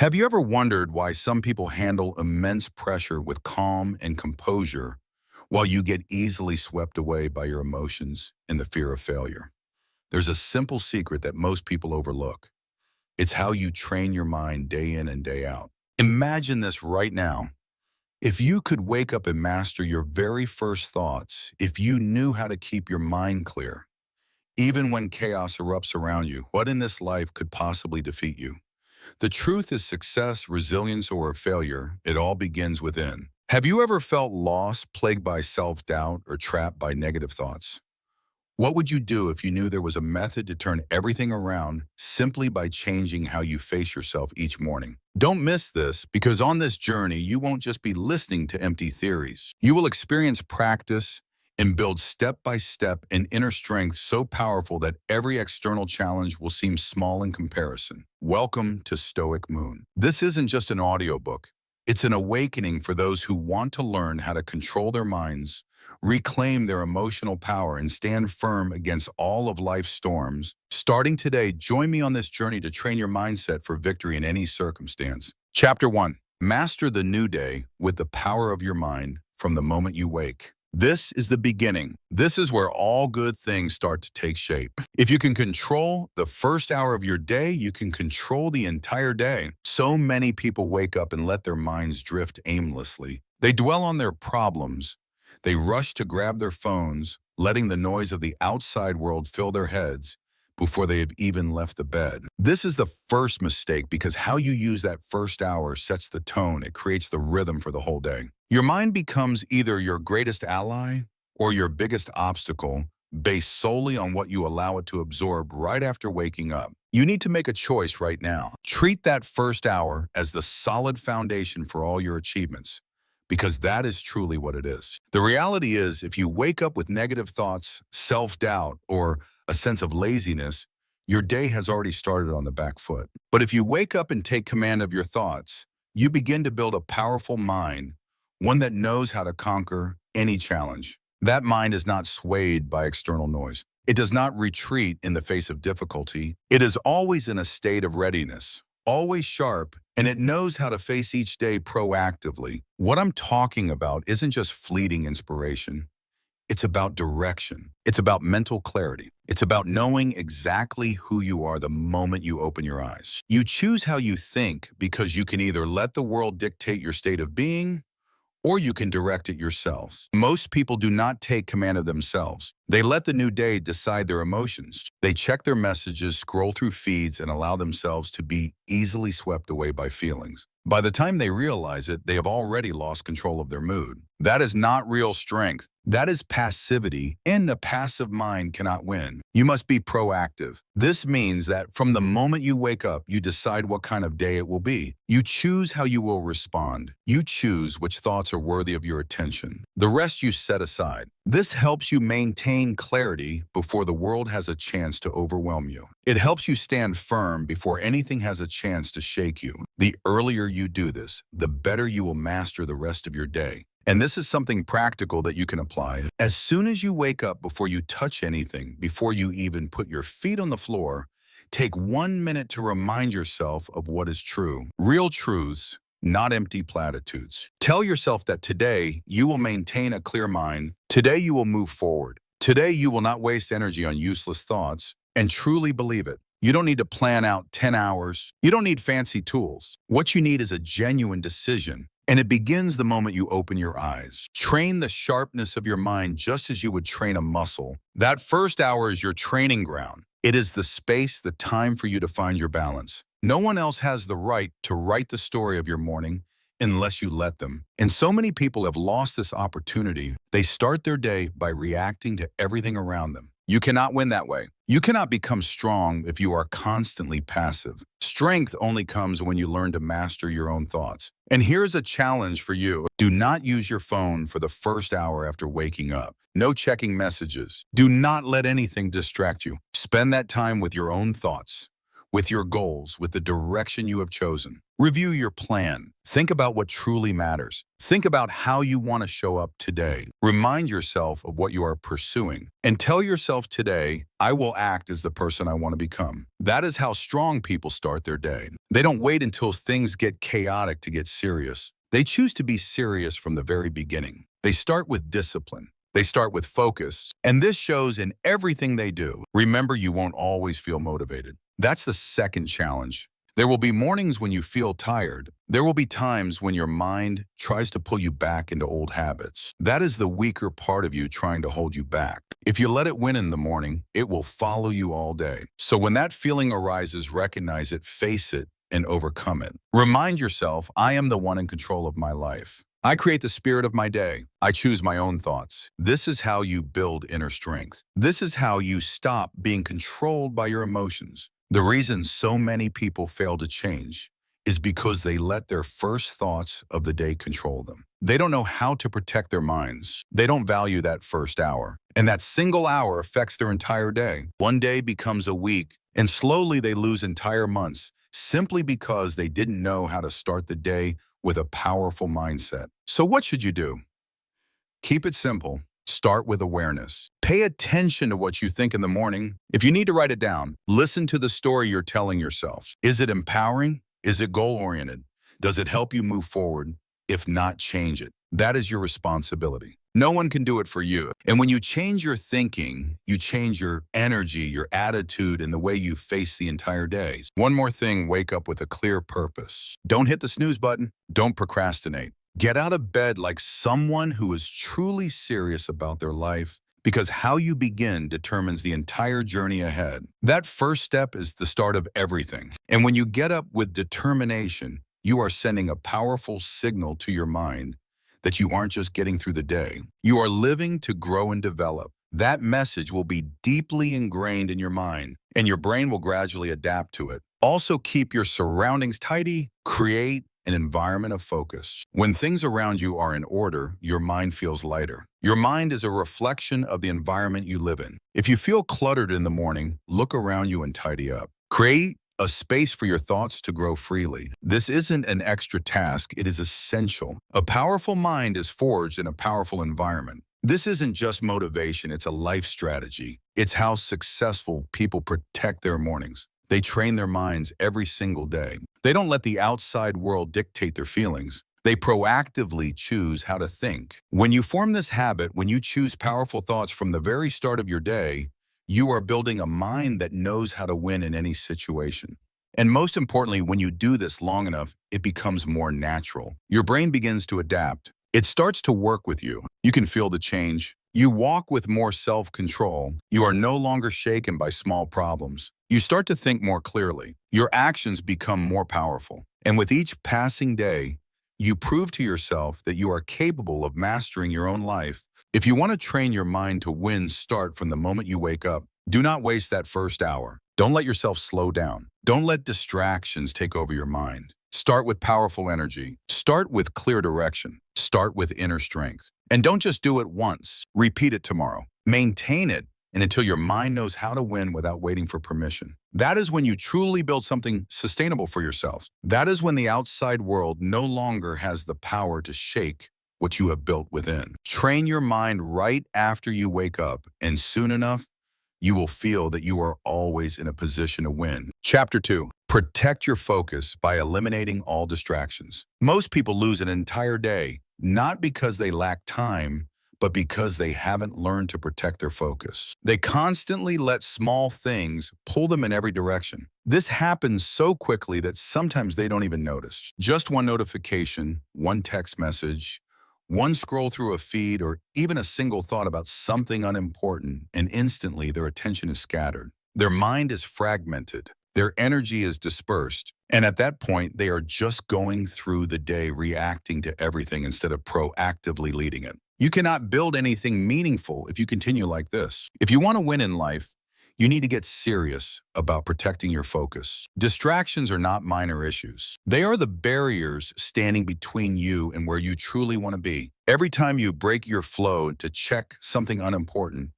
Have you ever wondered why some people handle immense pressure with calm and composure while you get easily swept away by your emotions and the fear of failure? There's a simple secret that most people overlook. It's how you train your mind day in and day out. Imagine this right now. If you could wake up and master your very first thoughts, if you knew how to keep your mind clear, even when chaos erupts around you, what in this life could possibly defeat you? The truth is success, resilience, or failure, it all begins within. Have you ever felt lost, plagued by self-doubt, or trapped by negative thoughts? What would you do if you knew there was a method to turn everything around simply by changing how you face yourself each morning? Don't miss this, because on this journey, you won't just be listening to empty theories. You will experience practice and build step by step an inner strength so powerful that every external challenge will seem small in comparison. Welcome to Stoic Moon. This isn't just an audiobook. It's an awakening for those who want to learn how to control their minds, reclaim their emotional power, and stand firm against all of life's storms. Starting today, join me on this journey to train your mindset for victory in any circumstance. Chapter 1. Master the new day with the power of your mind from the moment you wake. This is the beginning. This is where all good things start to take shape. If you can control the first hour of your day, you can control the entire day. So many people wake up and let their minds drift aimlessly. They dwell on their problems. They rush to grab their phones, letting the noise of the outside world fill their heads before they have even left the bed. This is the first mistake, because how you use that first hour sets the tone. It creates the rhythm for the whole day. Your mind becomes either your greatest ally or your biggest obstacle, based solely on what you allow it to absorb right after waking up. You need to make a choice right now. Treat that first hour as the solid foundation for all your achievements, because that is truly what it is. The reality is, if you wake up with negative thoughts, self-doubt, or a sense of laziness, your day has already started on the back foot. But if you wake up and take command of your thoughts, you begin to build a powerful mind, one that knows how to conquer any challenge. That mind is not swayed by external noise. It does not retreat in the face of difficulty. It is always in a state of readiness, always sharp, and it knows how to face each day proactively. What I'm talking about isn't just fleeting inspiration. It's about direction. It's about mental clarity. It's about knowing exactly who you are the moment you open your eyes. You choose how you think because you can either let the world dictate your state of being, or you can direct it yourself. Most people do not take command of themselves. They let the new day decide their emotions. They check their messages, scroll through feeds, and allow themselves to be easily swept away by feelings. By the time they realize it, they have already lost control of their mood. That is not real strength. That is passivity, and a passive mind cannot win. You must be proactive. This means that from the moment you wake up, you decide what kind of day it will be. You choose how you will respond. You choose which thoughts are worthy of your attention. The rest you set aside. This helps you maintain clarity before the world has a chance to overwhelm you. It helps you stand firm before anything has a chance to shake you. The earlier you do this, the better you will master the rest of your day. And this is something practical that you can apply. As soon as you wake up, before you touch anything, before you even put your feet on the floor, take 1 minute to remind yourself of what is true. Real truths, not empty platitudes. Tell yourself that today you will maintain a clear mind. Today you will move forward. Today you will not waste energy on useless thoughts, and truly believe it. You don't need to plan out 10 hours. You don't need fancy tools. What you need is a genuine decision. And it begins the moment you open your eyes. Train the sharpness of your mind just as you would train a muscle. That first hour is your training ground. It is the space, the time for you to find your balance. No one else has the right to write the story of your morning unless you let them. And so many people have lost this opportunity. They start their day by reacting to everything around them. You cannot win that way. You cannot become strong if you are constantly passive. Strength only comes when you learn to master your own thoughts. And here's a challenge for you. Do not use your phone for the first hour after waking up. No checking messages. Do not let anything distract you. Spend that time with your own thoughts, with your goals, with the direction you have chosen. Review your plan. Think about what truly matters. Think about how you want to show up today. Remind yourself of what you are pursuing. And tell yourself today, I will act as the person I want to become. That is how strong people start their day. They don't wait until things get chaotic to get serious. They choose to be serious from the very beginning. They start with discipline. They start with focus. And this shows in everything they do. Remember, you won't always feel motivated. That's the second challenge. There will be mornings when you feel tired. There will be times when your mind tries to pull you back into old habits. That is the weaker part of you trying to hold you back. If you let it win in the morning, it will follow you all day. So when that feeling arises, recognize it, face it, and overcome it. Remind yourself, I am the one in control of my life. I create the spirit of my day. I choose my own thoughts. This is how you build inner strength. This is how you stop being controlled by your emotions. The reason so many people fail to change is because they let their first thoughts of the day control them. They don't know how to protect their minds. They don't value that first hour. And that single hour affects their entire day. One day becomes a week, and slowly they lose entire months simply because they didn't know how to start the day with a powerful mindset. So what should you do? Keep it simple. Start with awareness. Pay attention to what you think in the morning. If you need to write it down, listen to the story you're telling yourself. Is it empowering? Is it goal-oriented? Does it help you move forward? If not, change it. That is your responsibility. No one can do it for you. And when you change your thinking, you change your energy, your attitude, and the way you face the entire day. One more thing, wake up with a clear purpose. Don't hit the snooze button. Don't procrastinate. Get out of bed like someone who is truly serious about their life, because how you begin determines the entire journey ahead. That first step is the start of everything. And when you get up with determination, you are sending a powerful signal to your mind that you aren't just getting through the day. You are living to grow and develop. That message will be deeply ingrained in your mind, and your brain will gradually adapt to it. Also, keep your surroundings tidy. Create an environment of focus. When things around you are in order, your mind feels lighter. Your mind is a reflection of the environment you live in. If you feel cluttered in the morning, look around you and tidy up. Create a space for your thoughts to grow freely. This isn't an extra task, it is essential. A powerful mind is forged in a powerful environment. This isn't just motivation, it's a life strategy. It's how successful people protect their mornings. They train their minds every single day. They don't let the outside world dictate their feelings. They proactively choose how to think. When you form this habit, when you choose powerful thoughts from the very start of your day, you are building a mind that knows how to win in any situation. And most importantly, when you do this long enough, it becomes more natural. Your brain begins to adapt. It starts to work with you. You can feel the change. You walk with more self-control. You are no longer shaken by small problems. You start to think more clearly. Your actions become more powerful. And with each passing day, you prove to yourself that you are capable of mastering your own life. If you want to train your mind to win, start from the moment you wake up. Do not waste that first hour. Don't let yourself slow down. Don't let distractions take over your mind. Start with powerful energy. Start with clear direction. Start with inner strength. And don't just do it once. Repeat it tomorrow. Maintain it and until your mind knows how to win without waiting for permission. That is when you truly build something sustainable for yourself. That is when the outside world no longer has the power to shake what you have built within. Train your mind right after you wake up, and soon enough, you will feel that you are always in a position to win. Chapter 2. Protect your focus by eliminating all distractions. Most people lose an entire day, not because they lack time, but because they haven't learned to protect their focus. They constantly let small things pull them in every direction. This happens so quickly that sometimes they don't even notice. Just one notification, one text message, one scroll through a feed, or even a single thought about something unimportant, and instantly their attention is scattered. Their mind is fragmented. Their energy is dispersed. And at that point, they are just going through the day reacting to everything instead of proactively leading it. You cannot build anything meaningful if you continue like this. If you want to win in life, you need to get serious about protecting your focus. Distractions are not minor issues. They are the barriers standing between you and where you truly want to be. Every time you break your flow to check something unimportant,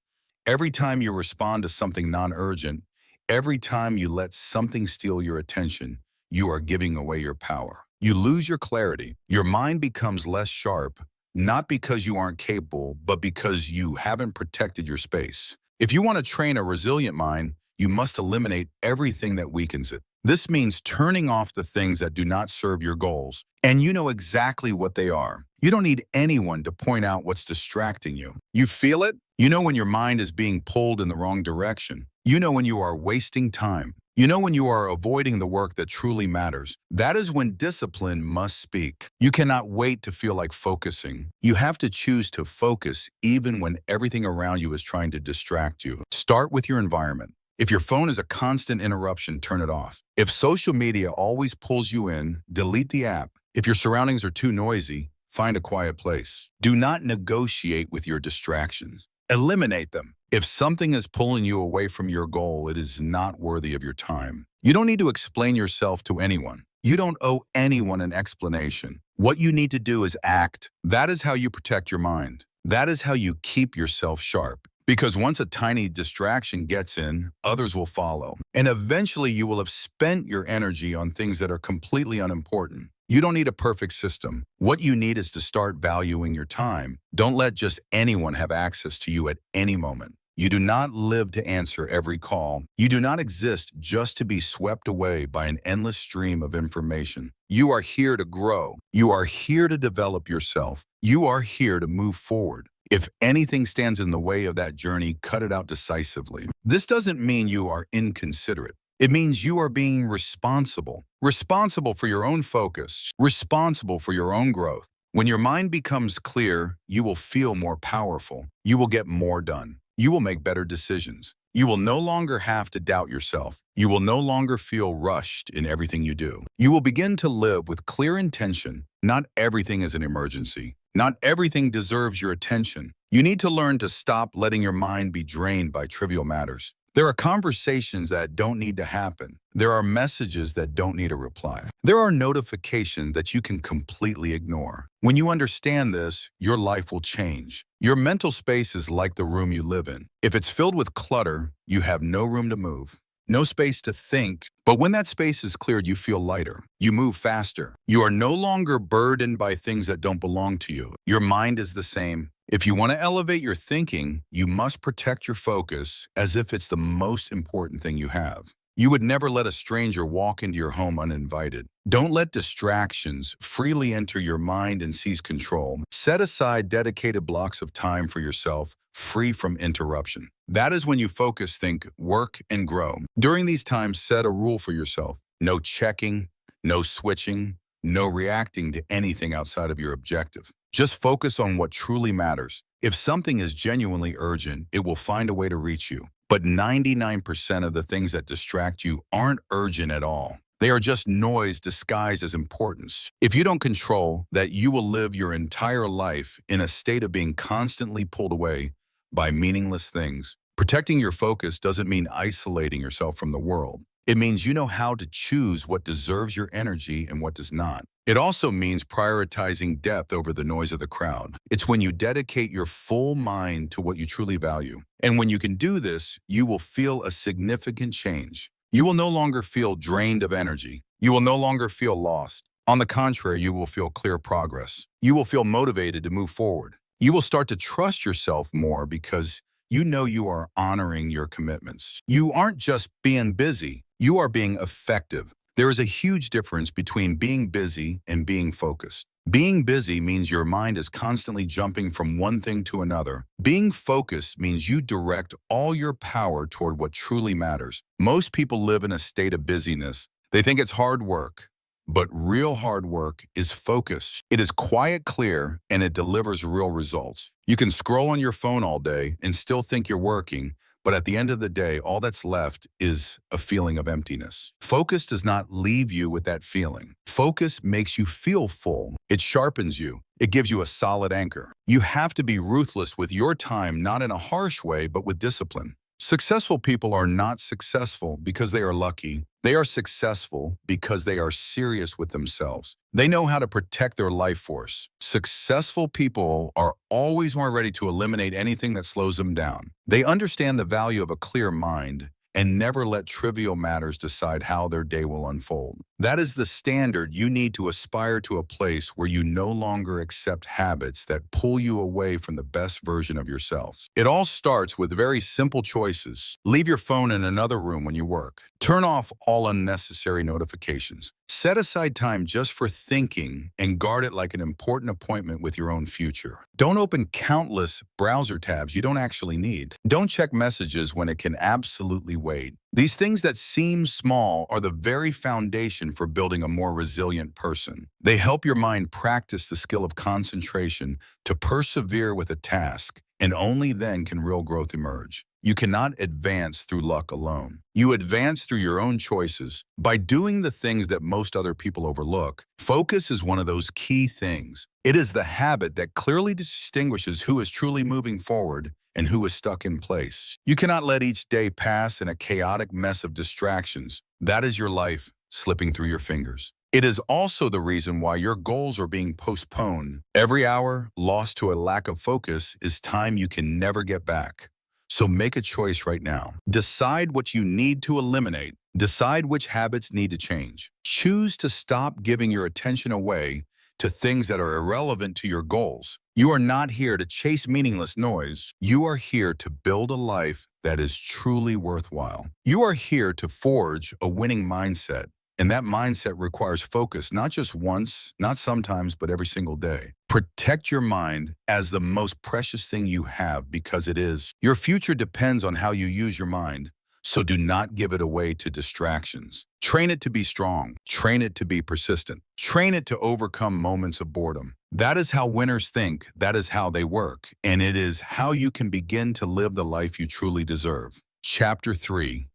every time you respond to something non-urgent, Every time you let something steal your attention, you are giving away your power. You lose your clarity. Your mind becomes less sharp, not because you aren't capable, but because you haven't protected your space. If you want to train a resilient mind, you must eliminate everything that weakens it. This means turning off the things that do not serve your goals, and you know exactly what they are. You don't need anyone to point out what's distracting you. You feel it? You know when your mind is being pulled in the wrong direction. You know when you are wasting time. You know when you are avoiding the work that truly matters. That is when discipline must speak. You cannot wait to feel like focusing. You have to choose to focus even when everything around you is trying to distract you. Start with your environment. If your phone is a constant interruption, turn it off. If social media always pulls you in, delete the app. If your surroundings are too noisy, find a quiet place. Do not negotiate with your distractions. Eliminate them. If something is pulling you away from your goal, it is not worthy of your time. You don't need to explain yourself to anyone. You don't owe anyone an explanation. What you need to do is act. That is how you protect your mind. That is how you keep yourself sharp. Because once a tiny distraction gets in, others will follow. And eventually you will have spent your energy on things that are completely unimportant. You don't need a perfect system. What you need is to start valuing your time. Don't let just anyone have access to you at any moment. You do not live to answer every call. You do not exist just to be swept away by an endless stream of information. You are here to grow. You are here to develop yourself. You are here to move forward. If anything stands in the way of that journey, cut it out decisively. This doesn't mean you are inconsiderate. It means you are being responsible. Responsible for your own focus. Responsible for your own growth. When your mind becomes clear, you will feel more powerful. You will get more done. You will make better decisions. You will no longer have to doubt yourself. You will no longer feel rushed in everything you do. You will begin to live with clear intention. Not everything is an emergency. Not everything deserves your attention. You need to learn to stop letting your mind be drained by trivial matters. There are conversations that don't need to happen. There are messages that don't need a reply. There are notifications that you can completely ignore. When you understand this, your life will change. Your mental space is like the room you live in. If it's filled with clutter, you have no room to move, no space to think. But when that space is cleared, you feel lighter. You move faster. You are no longer burdened by things that don't belong to you. Your mind is the same. If you want to elevate your thinking, you must protect your focus as if it's the most important thing you have. You would never let a stranger walk into your home uninvited. Don't let distractions freely enter your mind and seize control. Set aside dedicated blocks of time for yourself, free from interruption. That is when you focus, think, work, and grow. During these times, set a rule for yourself. No checking, no switching, no reacting to anything outside of your objective. Just focus on what truly matters. If something is genuinely urgent, it will find a way to reach you. But 99% of the things that distract you aren't urgent at all. They are just noise disguised as importance. If you don't control that, you will live your entire life in a state of being constantly pulled away by meaningless things. Protecting your focus doesn't mean isolating yourself from the world. It means you know how to choose what deserves your energy and what does not. It also means prioritizing depth over the noise of the crowd. It's when you dedicate your full mind to what you truly value. And when you can do this, you will feel a significant change. You will no longer feel drained of energy. You will no longer feel lost. On the contrary, you will feel clear progress. You will feel motivated to move forward. You will start to trust yourself more because you know you are honoring your commitments. You aren't just being busy. You are being effective. There is a huge difference between being busy and being focused. Being busy means your mind is constantly jumping from one thing to another. Being focused means you direct all your power toward what truly matters. Most people live in a state of busyness. They think it's hard work, but real hard work is focus. It is quiet, clear, and it delivers real results. You can scroll on your phone all day and still think you're working, but at the end of the day, all that's left is a feeling of emptiness. Focus does not leave you with that feeling. Focus makes you feel full. It sharpens you. It gives you a solid anchor. You have to be ruthless with your time, not in a harsh way, but with discipline. Successful people are not successful because they are lucky. They are successful because they are serious with themselves. They know how to protect their life force. Successful people are always more ready to eliminate anything that slows them down. They understand the value of a clear mind, and never let trivial matters decide how their day will unfold. That is the standard you need to aspire to, a place where you no longer accept habits that pull you away from the best version of yourself. It all starts with very simple choices. Leave your phone in another room when you work. Turn off all unnecessary notifications. Set aside time just for thinking and guard it like an important appointment with your own future. Don't open countless browser tabs you don't actually need. Don't check messages when it can absolutely wait. These things that seem small are the very foundation for building a more resilient person. They help your mind practice the skill of concentration to persevere with a task, and only then can real growth emerge. You cannot advance through luck alone. You advance through your own choices. By doing the things that most other people overlook, focus is one of those key things. It is the habit that clearly distinguishes who is truly moving forward and who is stuck in place. You cannot let each day pass in a chaotic mess of distractions. That is your life slipping through your fingers. It is also the reason why your goals are being postponed. Every hour lost to a lack of focus is time you can never get back. So make a choice right now. Decide what you need to eliminate. Decide which habits need to change. Choose to stop giving your attention away to things that are irrelevant to your goals. You are not here to chase meaningless noise. You are here to build a life that is truly worthwhile. You are here to forge a winning mindset. And that mindset requires focus, not just once, not sometimes, but every single day. Protect your mind as the most precious thing you have, because it is. Your future depends on how you use your mind. So do not give it away to distractions. Train it to be strong. Train it to be persistent. Train it to overcome moments of boredom. That is how winners think. That is how they work. And it is how you can begin to live the life you truly deserve. Chapter 3.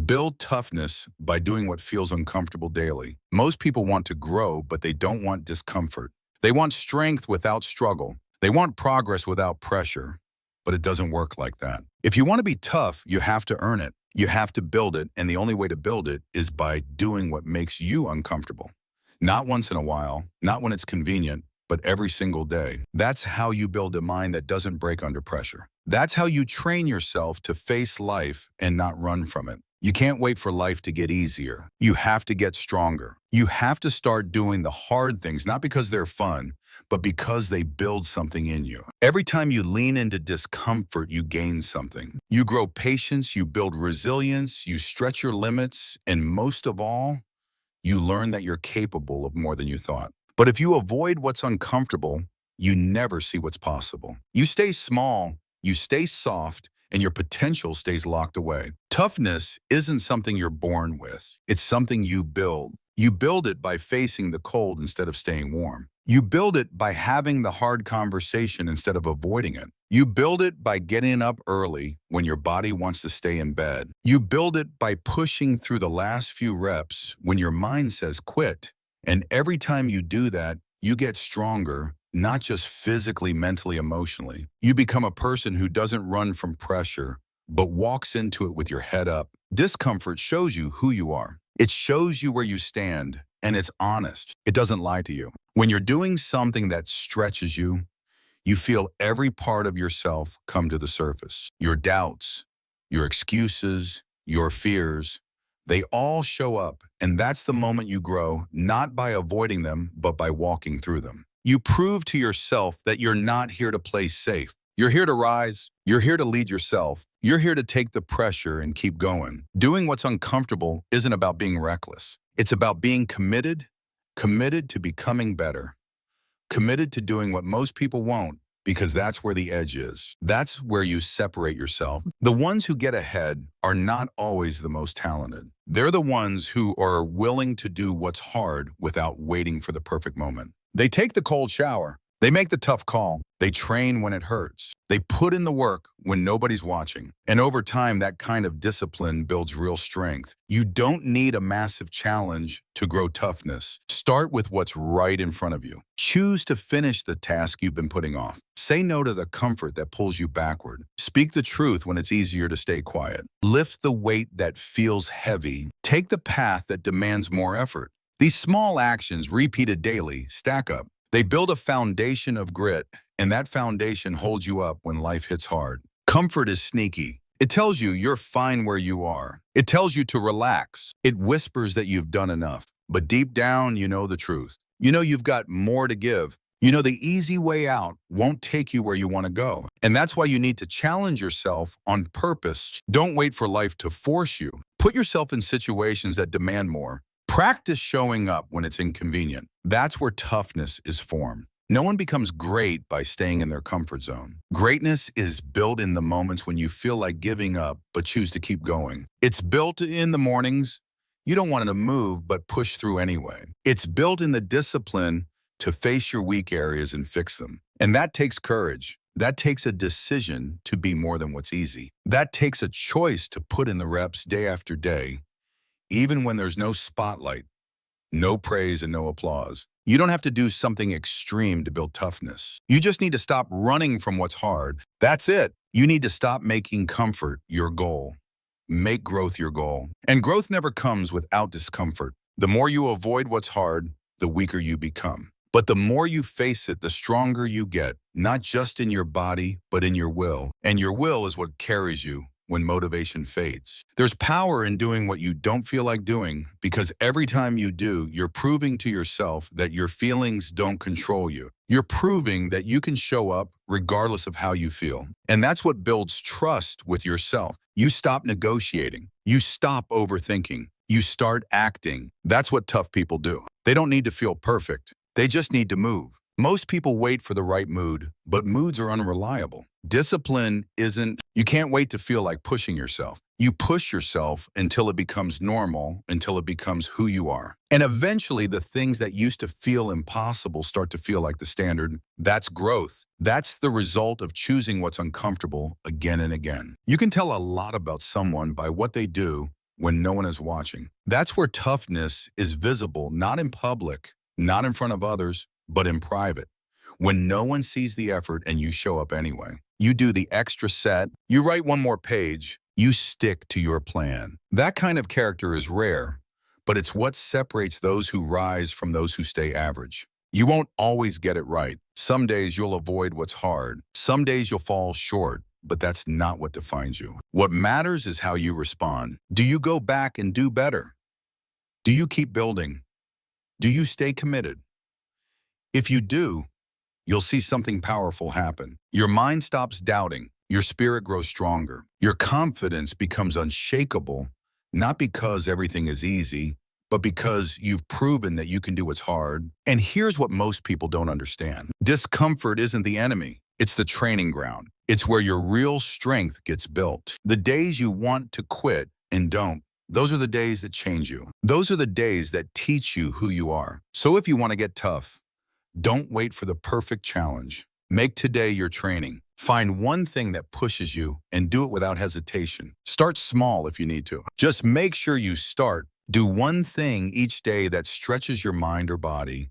Build toughness by doing what feels uncomfortable daily. Most people want to grow, but they don't want discomfort. They want strength without struggle. They want progress without pressure. But it doesn't work like that. If you want to be tough, you have to earn it. You have to build it, and the only way to build it is by doing what makes you uncomfortable. Not once in a while, not when it's convenient, but every single day. That's how you build a mind that doesn't break under pressure. That's how you train yourself to face life and not run from it. You can't wait for life to get easier. You have to get stronger. You have to start doing the hard things, not because they're fun, but because they build something in you. Every time you lean into discomfort, you gain something. You grow patience, you build resilience, you stretch your limits, and most of all, you learn that you're capable of more than you thought. But if you avoid what's uncomfortable, you never see what's possible. You stay small, you stay soft, and your potential stays locked away. Toughness isn't something you're born with. It's something you build. You build it by facing the cold instead of staying warm. You build it by having the hard conversation instead of avoiding it. You build it by getting up early when your body wants to stay in bed. You build it by pushing through the last few reps when your mind says quit. And every time you do that, you get stronger, not just physically, mentally, emotionally. You become a person who doesn't run from pressure, but walks into it with your head up. Discomfort shows you who you are. It shows you where you stand, and it's honest. It doesn't lie to you. When you're doing something that stretches you, you feel every part of yourself come to the surface. Your doubts, your excuses, your fears, they all show up, and that's the moment you grow, not by avoiding them, but by walking through them. You prove to yourself that you're not here to play safe. You're here to rise. You're here to lead yourself. You're here to take the pressure and keep going. Doing what's uncomfortable isn't about being reckless. It's about being committed to becoming better, committed to doing what most people won't, because that's where the edge is. That's where you separate yourself. The ones who get ahead are not always the most talented. They're the ones who are willing to do what's hard without waiting for the perfect moment. They take the cold shower. They make the tough call. They train when it hurts. They put in the work when nobody's watching. And over time, that kind of discipline builds real strength. You don't need a massive challenge to grow toughness. Start with what's right in front of you. Choose to finish the task you've been putting off. Say no to the comfort that pulls you backward. Speak the truth when it's easier to stay quiet. Lift the weight that feels heavy. Take the path that demands more effort. These small actions, repeated daily, stack up. They build a foundation of grit, and that foundation holds you up when life hits hard. Comfort is sneaky. It tells you you're fine where you are. It tells you to relax. It whispers that you've done enough. But deep down, you know the truth. You know you've got more to give. You know the easy way out won't take you where you want to go. And that's why you need to challenge yourself on purpose. Don't wait for life to force you. Put yourself in situations that demand more. Practice showing up when it's inconvenient. That's where toughness is formed. No one becomes great by staying in their comfort zone. Greatness is built in the moments when you feel like giving up but choose to keep going. It's built in the mornings you don't want to move but push through anyway. It's built in the discipline to face your weak areas and fix them. And that takes courage. That takes a decision to be more than what's easy. That takes a choice to put in the reps day after day, even when there's no spotlight, no praise, and no applause. You don't have to do something extreme to build toughness. You just need to stop running from what's hard. That's it. You need to stop making comfort your goal. Make growth your goal. And growth never comes without discomfort. The more you avoid what's hard, the weaker you become. But the more you face it, the stronger you get, not just in your body, but in your will. And your will is what carries you when motivation fades. There's power in doing what you don't feel like doing, because every time you do, you're proving to yourself that your feelings don't control you. You're proving that you can show up regardless of how you feel. And that's what builds trust with yourself. You stop negotiating. You stop overthinking. You start acting. That's what tough people do. They don't need to feel perfect. They just need to move. Most people wait for the right mood, but moods are unreliable. Discipline isn't, you can't wait to feel like pushing yourself. You push yourself until it becomes normal, until it becomes who you are. And eventually the things that used to feel impossible start to feel like the standard. That's growth. That's the result of choosing what's uncomfortable again and again. You can tell a lot about someone by what they do when no one is watching. That's where toughness is visible, not in public, not in front of others, but in private. When no one sees the effort and you show up anyway. You do the extra set, you write one more page, you stick to your plan. That kind of character is rare, but it's what separates those who rise from those who stay average. You won't always get it right. Some days you'll avoid what's hard. Some days you'll fall short, but that's not what defines you. What matters is how you respond. Do you go back and do better? Do you keep building? Do you stay committed? If you do, you'll see something powerful happen. Your mind stops doubting. Your spirit grows stronger. Your confidence becomes unshakable, not because everything is easy, but because you've proven that you can do what's hard. And here's what most people don't understand. Discomfort isn't the enemy. It's the training ground. It's where your real strength gets built. The days you want to quit and don't, those are the days that change you. Those are the days that teach you who you are. So if you want to get tough, don't wait for the perfect challenge. Make today your training. Find one thing that pushes you and do it without hesitation. Start small if you need to. Just make sure you start. Do one thing each day that stretches your mind or body.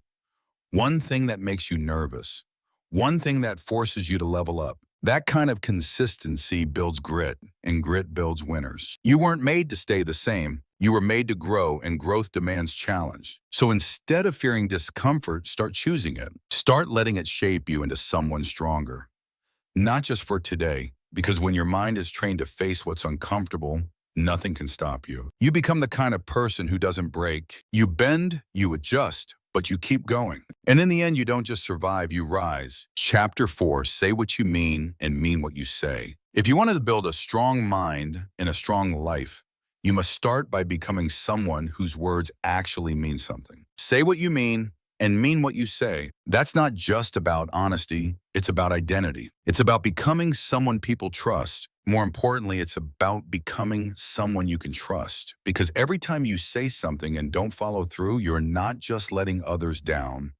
One thing that makes you nervous. One thing that forces you to level up. That kind of consistency builds grit, and grit builds winners. You weren't made to stay the same. You were made to grow, and growth demands challenge. So instead of fearing discomfort, start choosing it. Start letting it shape you into someone stronger. Not just for today, because when your mind is trained to face what's uncomfortable, nothing can stop you. You become the kind of person who doesn't break. You bend, you adjust, but you keep going. And in the end, you don't just survive, you rise. Chapter 4, say what you mean and mean what you say. If you want to build a strong mind and a strong life, you must start by becoming someone whose words actually mean something. Say what you mean and mean what you say. That's not just about honesty, it's about identity. It's about becoming someone people trust. More importantly, it's about becoming someone you can trust. Because every time you say something and don't follow through, you're not just letting others down,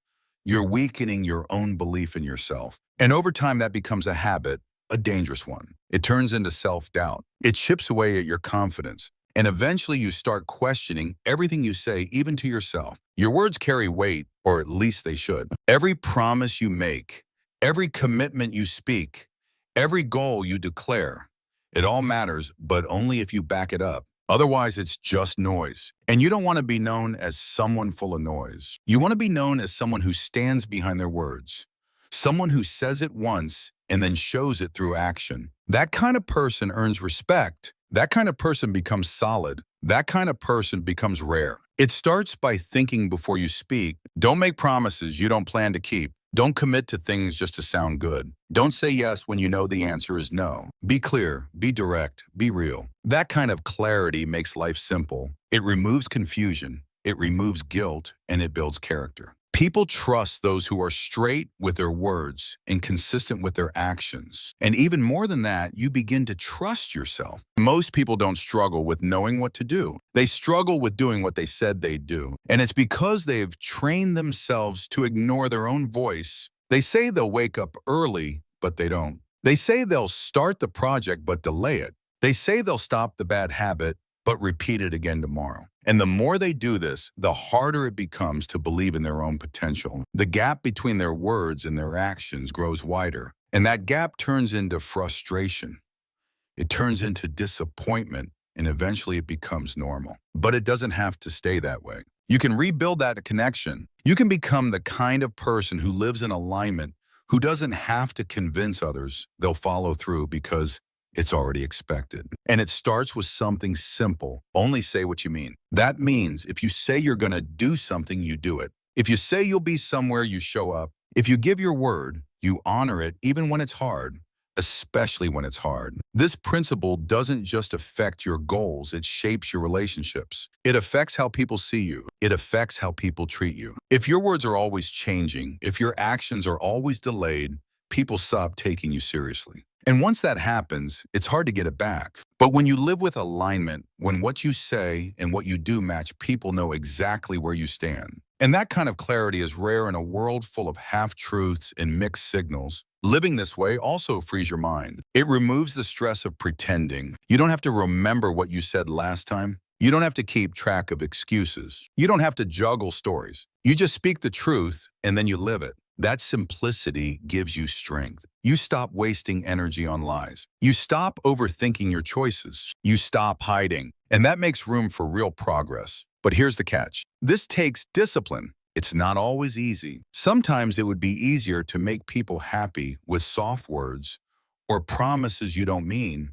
you're weakening your own belief in yourself. And over time, that becomes a habit, a dangerous one. It turns into self-doubt. It chips away at your confidence. And eventually you start questioning everything you say, even to yourself. Your words carry weight, or at least they should. Every promise you make, every commitment you speak, every goal you declare, it all matters, but only if you back it up. Otherwise, it's just noise. And you don't want to be known as someone full of noise. You want to be known as someone who stands behind their words. Someone who says it once and then shows it through action. That kind of person earns respect. That kind of person becomes solid. That kind of person becomes rare. It starts by thinking before you speak. Don't make promises you don't plan to keep. Don't commit to things just to sound good. Don't say yes when you know the answer is no. Be clear, be direct, be real. That kind of clarity makes life simple. It removes confusion, it removes guilt, and it builds character. People trust those who are straight with their words and consistent with their actions. And even more than that, you begin to trust yourself. Most people don't struggle with knowing what to do. They struggle with doing what they said they'd do. And it's because they've trained themselves to ignore their own voice. They say they'll wake up early, but they don't. They say they'll start the project, but delay it. They say they'll stop the bad habit, but repeat it again tomorrow. And the more they do this, the harder it becomes to believe in their own potential. The gap between their words and their actions grows wider, and that gap turns into frustration. It turns into disappointment, and eventually it becomes normal. But it doesn't have to stay that way. You can rebuild that connection. You can become the kind of person who lives in alignment, who doesn't have to convince others they'll follow through because it's already expected. And it starts with something simple. Only say what you mean. That means if you say you're going to do something, you do it. If you say you'll be somewhere, you show up. If you give your word, you honor it even when it's hard, especially when it's hard. This principle doesn't just affect your goals, it shapes your relationships. It affects how people see you. It affects how people treat you. If your words are always changing, if your actions are always delayed, people stop taking you seriously. And once that happens, it's hard to get it back. But when you live with alignment, when what you say and what you do match, people know exactly where you stand. And that kind of clarity is rare in a world full of half-truths and mixed signals. Living this way also frees your mind. It removes the stress of pretending. You don't have to remember what you said last time. You don't have to keep track of excuses. You don't have to juggle stories. You just speak the truth and then you live it. That simplicity gives you strength. You stop wasting energy on lies. You stop overthinking your choices. You stop hiding. And that makes room for real progress. But here's the catch. This takes discipline. It's not always easy. Sometimes it would be easier to make people happy with soft words or promises you don't mean,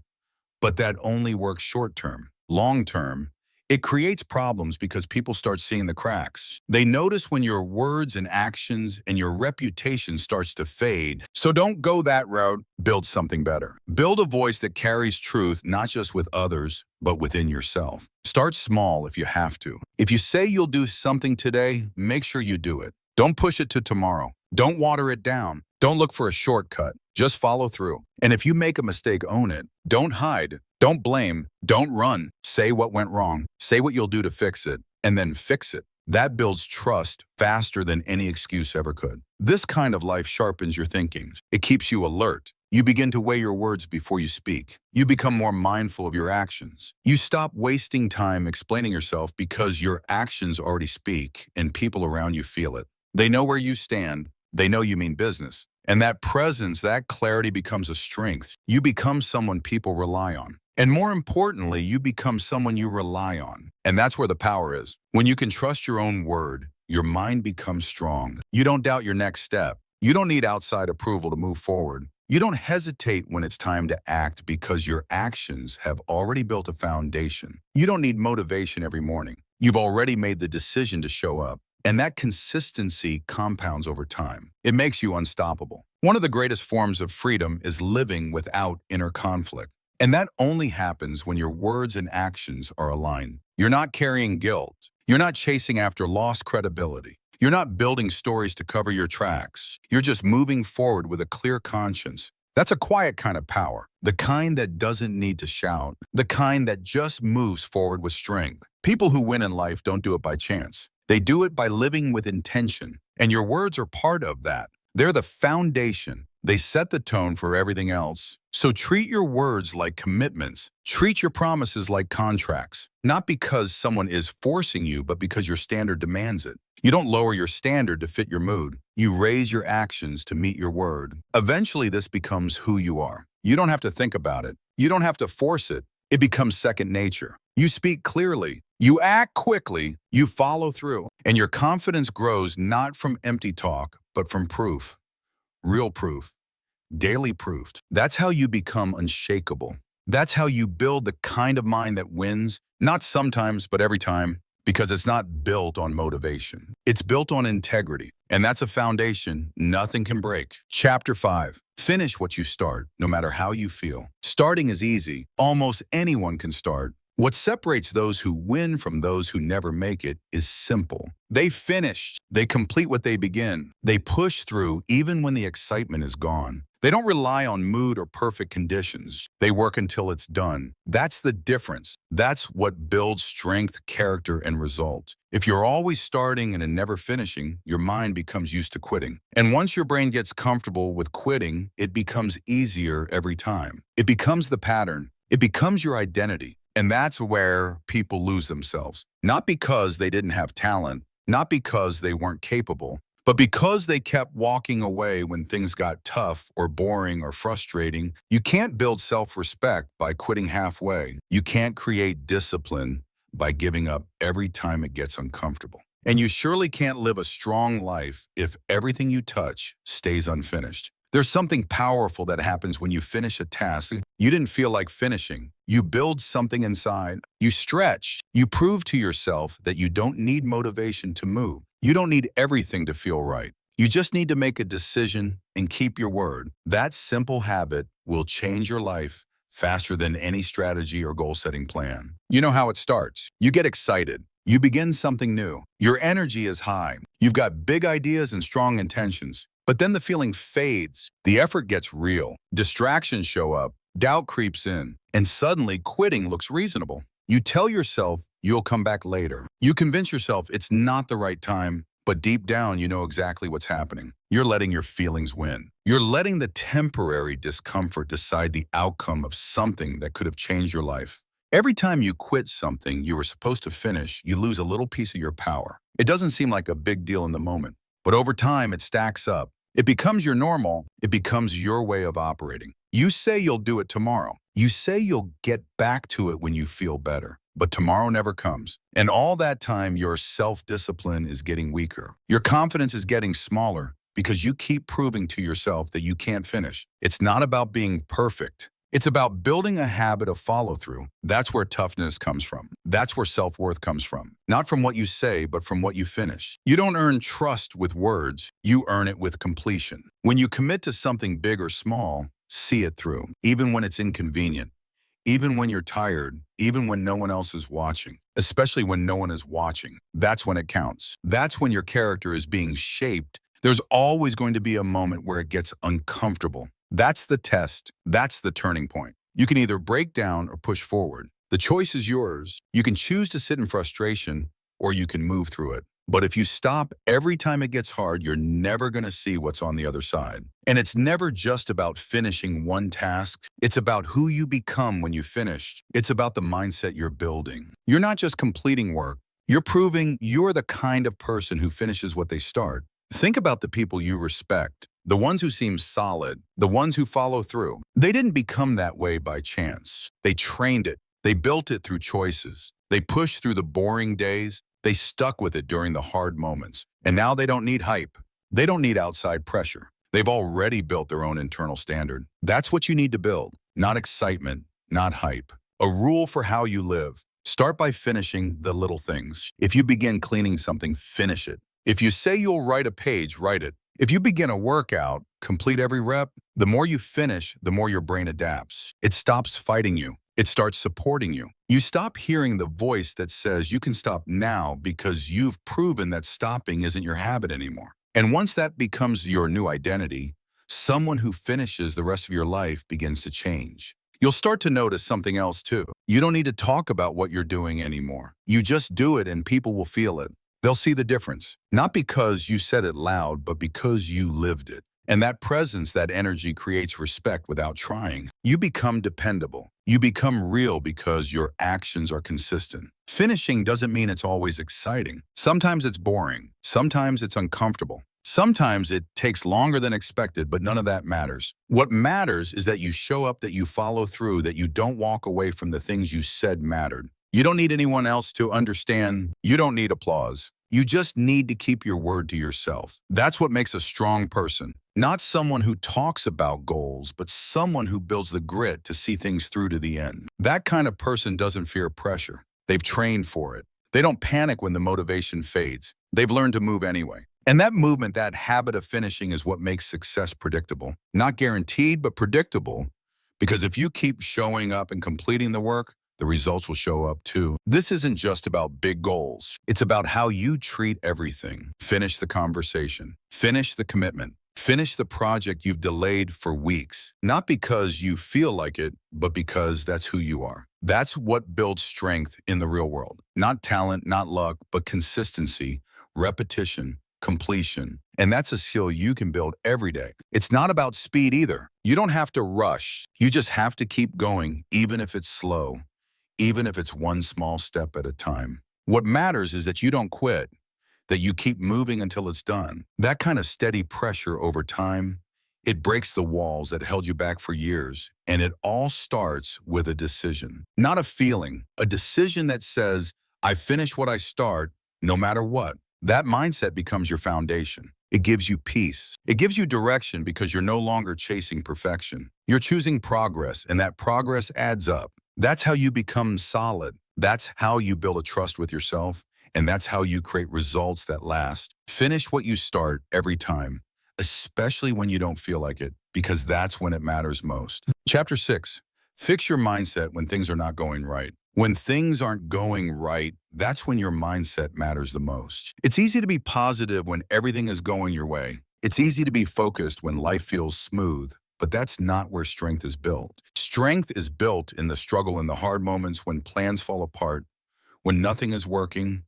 but that only works short term. Long term, it creates problems because people start seeing the cracks. They notice when your words and actions and your reputation starts to fade. So don't go that route. Build something better. Build a voice that carries truth, not just with others, but within yourself. Start small if you have to. If you say you'll do something today, make sure you do it. Don't push it to tomorrow. Don't water it down. Don't look for a shortcut. Just follow through. And if you make a mistake, own it. Don't hide. Don't blame. Don't run. Say what went wrong. Say what you'll do to fix it, and then fix it. That builds trust faster than any excuse ever could. This kind of life sharpens your thinking. It keeps you alert. You begin to weigh your words before you speak. You become more mindful of your actions. You stop wasting time explaining yourself because your actions already speak and people around you feel it. They know where you stand. They know you mean business. And that presence, that clarity becomes a strength. You become someone people rely on. And more importantly, you become someone you rely on. And that's where the power is. When you can trust your own word, your mind becomes strong. You don't doubt your next step. You don't need outside approval to move forward. You don't hesitate when it's time to act because your actions have already built a foundation. You don't need motivation every morning. You've already made the decision to show up. And that consistency compounds over time. It makes you unstoppable. One of the greatest forms of freedom is living without inner conflict. And that only happens when your words and actions are aligned. You're not carrying guilt. You're not chasing after lost credibility. You're not building stories to cover your tracks. You're just moving forward with a clear conscience. That's a quiet kind of power, the kind that doesn't need to shout, the kind that just moves forward with strength. People who win in life don't do it by chance. They do it by living with intention, and your words are part of that. They're the foundation. They set the tone for everything else. So treat your words like commitments. Treat your promises like contracts, not because someone is forcing you, but because your standard demands it. You don't lower your standard to fit your mood. You raise your actions to meet your word. Eventually, this becomes who you are. You don't have to think about it. You don't have to force it. It becomes second nature. You speak clearly. You act quickly. You follow through. And your confidence grows not from empty talk, but from proof. Real proof. daily proof. That's how you become unshakable. That's how you build the kind of mind that wins, not sometimes, but every time, because it's not built on motivation. It's built on integrity, and that's a foundation nothing can break. Chapter 5. Finish what you start, no matter how you feel. Starting is easy. Almost anyone can start. What separates those who win from those who never make it is simple. They finish. They complete what they begin. They push through even when the excitement is gone. They don't rely on mood or perfect conditions. They work until it's done. That's the difference. That's what builds strength, character, and result. If you're always starting and never finishing, your mind becomes used to quitting. And once your brain gets comfortable with quitting, it becomes easier every time. It becomes the pattern. It becomes your identity. And that's where people lose themselves. Not because they didn't have talent, not because they weren't capable, but because they kept walking away when things got tough or boring or frustrating. You can't build self-respect by quitting halfway. You can't create discipline by giving up every time it gets uncomfortable. And you surely can't live a strong life if everything you touch stays unfinished. There's something powerful that happens when you finish a task you didn't feel like finishing. You build something inside. You stretch. You prove to yourself that you don't need motivation to move. You don't need everything to feel right. You just need to make a decision and keep your word. That simple habit will change your life faster than any strategy or goal-setting plan. You know how it starts. You get excited. You begin something new. Your energy is high. You've got big ideas and strong intentions. But then the feeling fades. The effort gets real. Distractions show up. Doubt creeps in. And suddenly quitting looks reasonable. You tell yourself you'll come back later. You convince yourself it's not the right time, but deep down you know exactly what's happening. You're letting your feelings win. You're letting the temporary discomfort decide the outcome of something that could have changed your life. Every time you quit something you were supposed to finish, you lose a little piece of your power. It doesn't seem like a big deal in the moment, but over time it stacks up. It becomes your normal. It becomes your way of operating. You say you'll do it tomorrow. You say you'll get back to it when you feel better. But tomorrow never comes. And all that time, your self-discipline is getting weaker. Your confidence is getting smaller because you keep proving to yourself that you can't finish. It's not about being perfect. It's about building a habit of follow-through. That's where toughness comes from. That's where self-worth comes from. Not from what you say, but from what you finish. You don't earn trust with words. You earn it with completion. When you commit to something big or small, see it through, even when it's inconvenient, even when you're tired, even when no one else is watching, especially when no one is watching. That's when it counts. That's when your character is being shaped. There's always going to be a moment where it gets uncomfortable. That's the test. That's the turning point. You can either break down or push forward. The choice is yours. You can choose to sit in frustration or you can move through it. But if you stop every time it gets hard, you're never going to see what's on the other side. And it's never just about finishing one task. It's about who you become when you finish. It's about the mindset you're building. You're not just completing work. You're proving you're the kind of person who finishes what they start. Think about the people you respect. The ones who seem solid, the ones who follow through. They didn't become that way by chance. They trained it. They built it through choices. They pushed through the boring days. They stuck with it during the hard moments. And now they don't need hype. They don't need outside pressure. They've already built their own internal standard. That's what you need to build. Not excitement, not hype. A rule for how you live. Start by finishing the little things. If you begin cleaning something, finish it. If you say you'll write a page, write it. If you begin a workout, complete every rep. The more you finish, the more your brain adapts. It stops fighting you. It starts supporting you. You stop hearing the voice that says you can stop now because you've proven that stopping isn't your habit anymore. And once that becomes your new identity, someone who finishes the rest of your life begins to change. You'll start to notice something else too. You don't need to talk about what you're doing anymore. You just do it and people will feel it. They'll see the difference, not because you said it loud, but because you lived it. And that presence, that energy creates respect without trying. You become dependable. You become real because your actions are consistent. Finishing doesn't mean it's always exciting. Sometimes it's boring. Sometimes it's uncomfortable. Sometimes it takes longer than expected, but none of that matters. What matters is that you show up, that you follow through, that you don't walk away from the things you said mattered. You don't need anyone else to understand. You don't need applause. You just need to keep your word to yourself. That's what makes a strong person. Not someone who talks about goals, but someone who builds the grit to see things through to the end. That kind of person doesn't fear pressure. They've trained for it. They don't panic when the motivation fades. They've learned to move anyway. And that movement, that habit of finishing is what makes success predictable. Not guaranteed, but predictable. Because if you keep showing up and completing the work, the results will show up too. This isn't just about big goals. It's about how you treat everything. Finish the conversation. Finish the commitment. Finish the project you've delayed for weeks. Not because you feel like it, but because that's who you are. That's what builds strength in the real world. Not talent, not luck, but consistency, repetition, completion. And that's a skill you can build every day. It's not about speed either. You don't have to rush. You just have to keep going, even if it's slow, even if it's one small step at a time. What matters is that you don't quit, that you keep moving until it's done. That kind of steady pressure over time, it breaks the walls that held you back for years. And it all starts with a decision, not a feeling, a decision that says, I finish what I start no matter what. That mindset becomes your foundation. It gives you peace. It gives you direction because you're no longer chasing perfection. You're choosing progress, and that progress adds up. That's how you become solid. That's how you build a trust with yourself, and that's how you create results that last. Finish what you start every time, especially when you don't feel like it, because that's when it matters most. Chapter 6, fix your mindset when things are not going right. When things aren't going right, that's when your mindset matters the most. It's easy to be positive when everything is going your way. It's easy to be focused when life feels smooth, but that's not where strength is built. Strength is built in the struggle and the hard moments when plans fall apart, when nothing is working,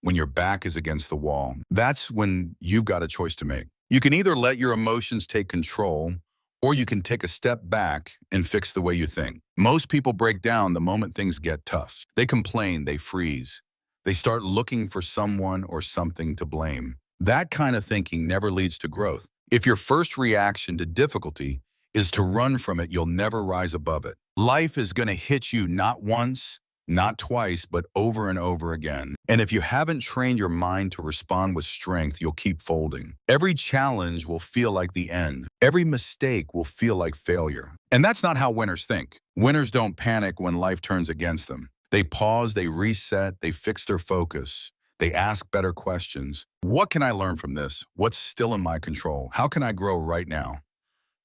when your back is against the wall. That's when you've got a choice to make. You can either let your emotions take control, or you can take a step back and fix the way you think. Most people break down the moment things get tough. They complain, they freeze. They start looking for someone or something to blame. That kind of thinking never leads to growth. If your first reaction to difficulty is to run from it, you'll never rise above it. Life is going to hit you not once, not twice, but over and over again. And if you haven't trained your mind to respond with strength, you'll keep folding. Every challenge will feel like the end. Every mistake will feel like failure. And that's not how winners think. Winners don't panic when life turns against them. They pause, they reset, they fix their focus. They ask better questions. What can I learn from this? What's still in my control? How can I grow right now?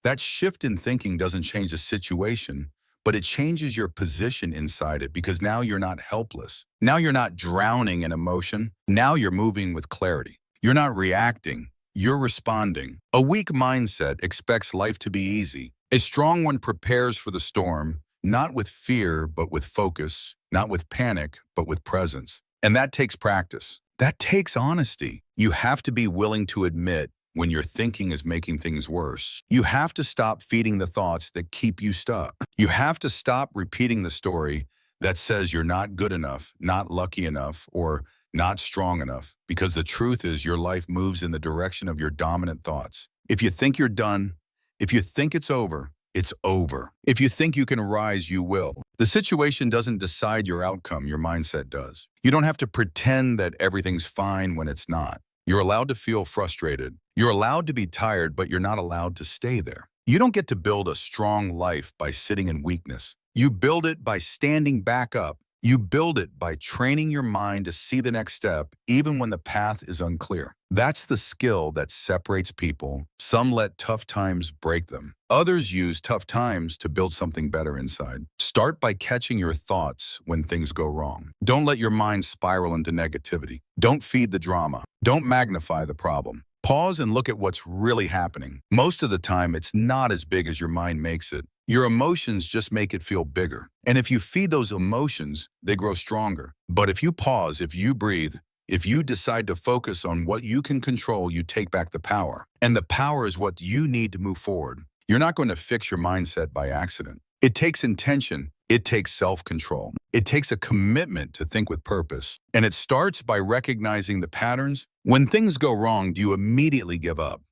That shift in thinking doesn't change the situation, but it changes your position inside it, because now you're not helpless. Now you're not drowning in emotion. Now you're moving with clarity. You're not reacting. You're responding. A weak mindset expects life to be easy. A strong one prepares for the storm, not with fear, but with focus, not with panic, but with presence. And that takes practice. That takes honesty. You have to be willing to admit when your thinking is making things worse. You have to stop feeding the thoughts that keep you stuck. You have to stop repeating the story that says you're not good enough, not lucky enough, or not strong enough, because the truth is your life moves in the direction of your dominant thoughts. If you think you're done, if you think it's over, it's over. If you think you can rise, you will. The situation doesn't decide your outcome, your mindset does. You don't have to pretend that everything's fine when it's not. You're allowed to feel frustrated. You're allowed to be tired, but you're not allowed to stay there. You don't get to build a strong life by sitting in weakness. You build it by standing back up. You build it by training your mind to see the next step, even when the path is unclear. That's the skill that separates people. Some let tough times break them. Others use tough times to build something better inside. Start by catching your thoughts when things go wrong. Don't let your mind spiral into negativity. Don't feed the drama. Don't magnify the problem. Pause and look at what's really happening. Most of the time, it's not as big as your mind makes it. Your emotions just make it feel bigger. And if you feed those emotions, they grow stronger. But if you pause, if you breathe, if you decide to focus on what you can control, you take back the power. And the power is what you need to move forward. You're not going to fix your mindset by accident. It takes intention. It takes self-control. It takes a commitment to think with purpose. And it starts by recognizing the patterns. When things go wrong, do you immediately give up?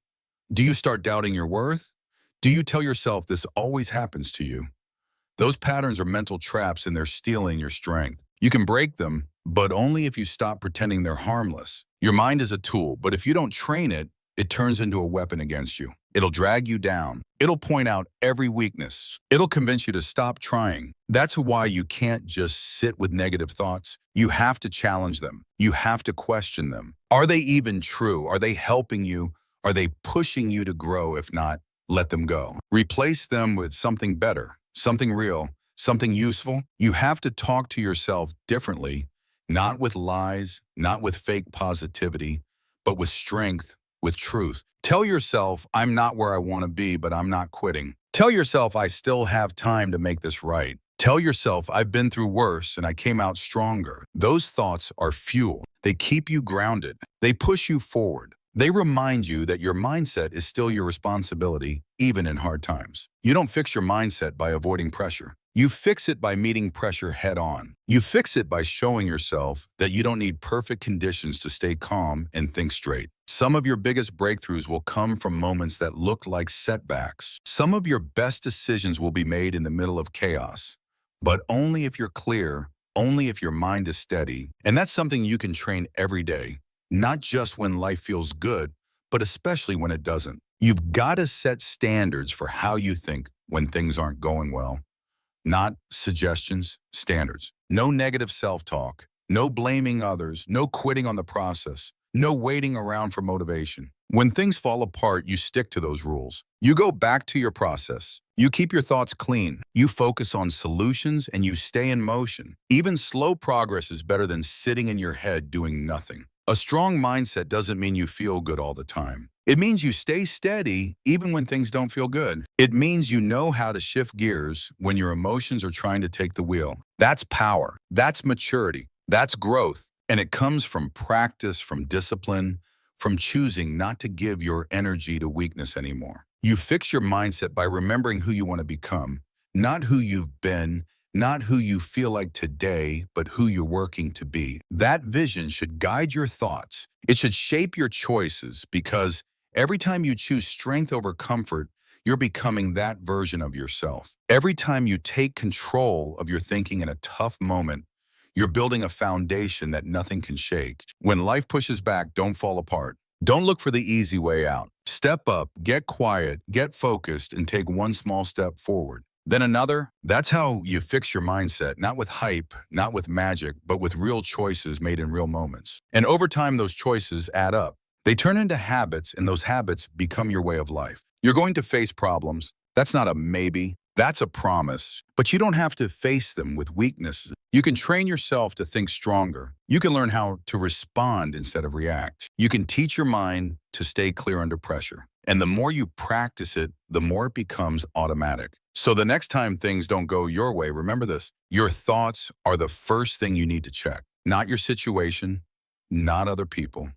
Do you start doubting your worth? Do you tell yourself this always happens to you? Those patterns are mental traps, and they're stealing your strength. You can break them, but only if you stop pretending they're harmless. Your mind is a tool, but if you don't train it, it turns into a weapon against you. It'll drag you down. It'll point out every weakness. It'll convince you to stop trying. That's why you can't just sit with negative thoughts. You have to challenge them. You have to question them. Are they even true? Are they helping you? Are they pushing you to grow? If not, let them go. Replace them with something better, something real, something useful. You have to talk to yourself differently, not with lies, not with fake positivity, but with strength, with truth. Tell yourself, I'm not where I want to be, but I'm not quitting. Tell yourself, I still have time to make this right. Tell yourself, I've been through worse and I came out stronger. Those thoughts are fuel. They keep you grounded. They push you forward. They remind you that your mindset is still your responsibility, even in hard times. You don't fix your mindset by avoiding pressure. You fix it by meeting pressure head on. You fix it by showing yourself that you don't need perfect conditions to stay calm and think straight. Some of your biggest breakthroughs will come from moments that look like setbacks. Some of your best decisions will be made in the middle of chaos, but only if you're clear, only if your mind is steady. And that's something you can train every day, not just when life feels good, but especially when it doesn't. You've got to set standards for how you think when things aren't going well. Not suggestions, standards. No negative self-talk, no blaming others, no quitting on the process, no waiting around for motivation. When things fall apart, you stick to those rules. You go back to your process. You keep your thoughts clean. You focus on solutions and you stay in motion. Even slow progress is better than sitting in your head doing nothing. A strong mindset doesn't mean you feel good all the time. It means you stay steady even when things don't feel good. It means you know how to shift gears when your emotions are trying to take the wheel. That's power. That's maturity. That's growth. And it comes from practice, from discipline, from choosing not to give your energy to weakness anymore. You fix your mindset by remembering who you want to become, not who you've been, not who you feel like today, but who you're working to be. That vision should guide your thoughts. It should shape your choices because every time you choose strength over comfort, you're becoming that version of yourself. Every time you take control of your thinking in a tough moment, you're building a foundation that nothing can shake. When life pushes back, don't fall apart. Don't look for the easy way out. Step up, get quiet, get focused, and take one small step forward. Then another. That's how you fix your mindset, not with hype, not with magic, but with real choices made in real moments. And over time, those choices add up. They turn into habits, and those habits become your way of life. You're going to face problems. That's not a maybe. That's a promise. But you don't have to face them with weakness. You can train yourself to think stronger. You can learn how to respond instead of react. You can teach your mind to stay clear under pressure. And the more you practice it, the more it becomes automatic. So the next time things don't go your way, remember this. Your thoughts are the first thing you need to check. Not your situation, not other people,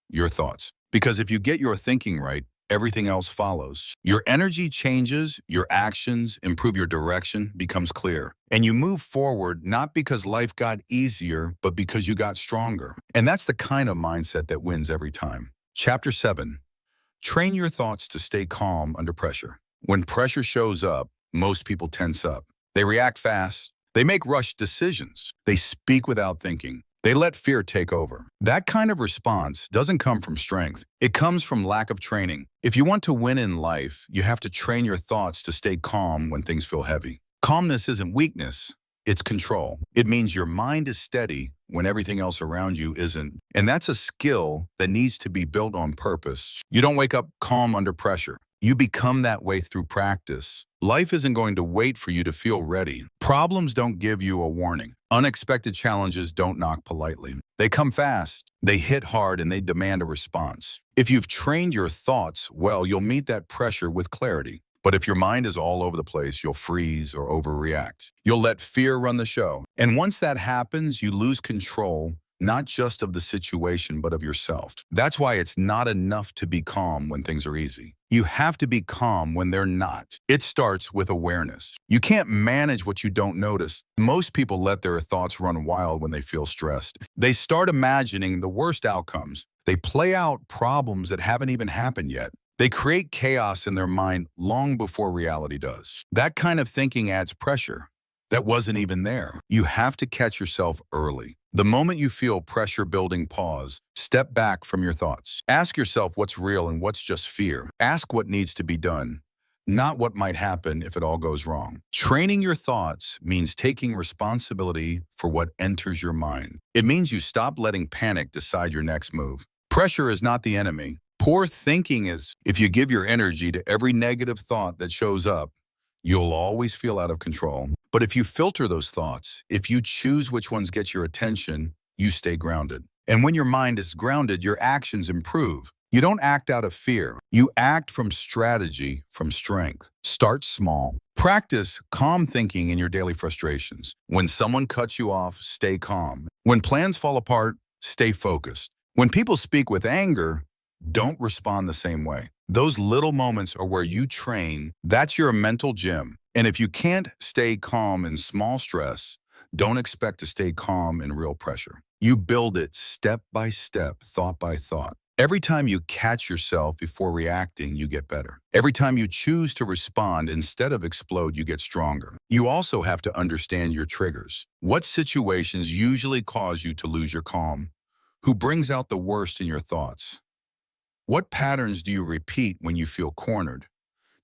your thoughts. Because if you get your thinking right, everything else follows. Your energy changes, your actions improve, your direction becomes clear. And you move forward not because life got easier, but because you got stronger. And that's the kind of mindset that wins every time. Chapter 7. Train your thoughts to stay calm under pressure. When pressure shows up, most people tense up. They react fast. They make rushed decisions. They speak without thinking. They let fear take over. That kind of response doesn't come from strength. It comes from lack of training. If you want to win in life, you have to train your thoughts to stay calm when things feel heavy. Calmness isn't weakness. It's control. It means your mind is steady when everything else around you isn't. And that's a skill that needs to be built on purpose. You don't wake up calm under pressure. You become that way through practice. Life isn't going to wait for you to feel ready. Problems don't give you a warning. Unexpected challenges don't knock politely. They come fast, they hit hard, and they demand a response. If you've trained your thoughts well, you'll meet that pressure with clarity. But if your mind is all over the place, you'll freeze or overreact. You'll let fear run the show. And once that happens, you lose control, not just of the situation, but of yourself. That's why it's not enough to be calm when things are easy. You have to be calm when they're not. It starts with awareness. You can't manage what you don't notice. Most people let their thoughts run wild when they feel stressed. They start imagining the worst outcomes. They play out problems that haven't even happened yet. They create chaos in their mind long before reality does. That kind of thinking adds pressure that wasn't even there. You have to catch yourself early. The moment you feel pressure building, pause. Step back from your thoughts. Ask yourself what's real and what's just fear. Ask what needs to be done, not what might happen if it all goes wrong. Training your thoughts means taking responsibility for what enters your mind. It means you stop letting panic decide your next move. Pressure is not the enemy. Poor thinking is. If you give your energy to every negative thought that shows up, you'll always feel out of control. But if you filter those thoughts, if you choose which ones get your attention, you stay grounded. And when your mind is grounded, your actions improve. You don't act out of fear. You act from strategy, from strength. Start small. Practice calm thinking in your daily frustrations. When someone cuts you off, stay calm. When plans fall apart, stay focused. When people speak with anger, don't respond the same way. Those little moments are where you train. That's your mental gym. And if you can't stay calm in small stress, don't expect to stay calm in real pressure. You build it step by step, thought by thought. Every time you catch yourself before reacting, you get better. Every time you choose to respond instead of explode, you get stronger. You also have to understand your triggers. What situations usually cause you to lose your calm? Who brings out the worst in your thoughts? What patterns do you repeat when you feel cornered?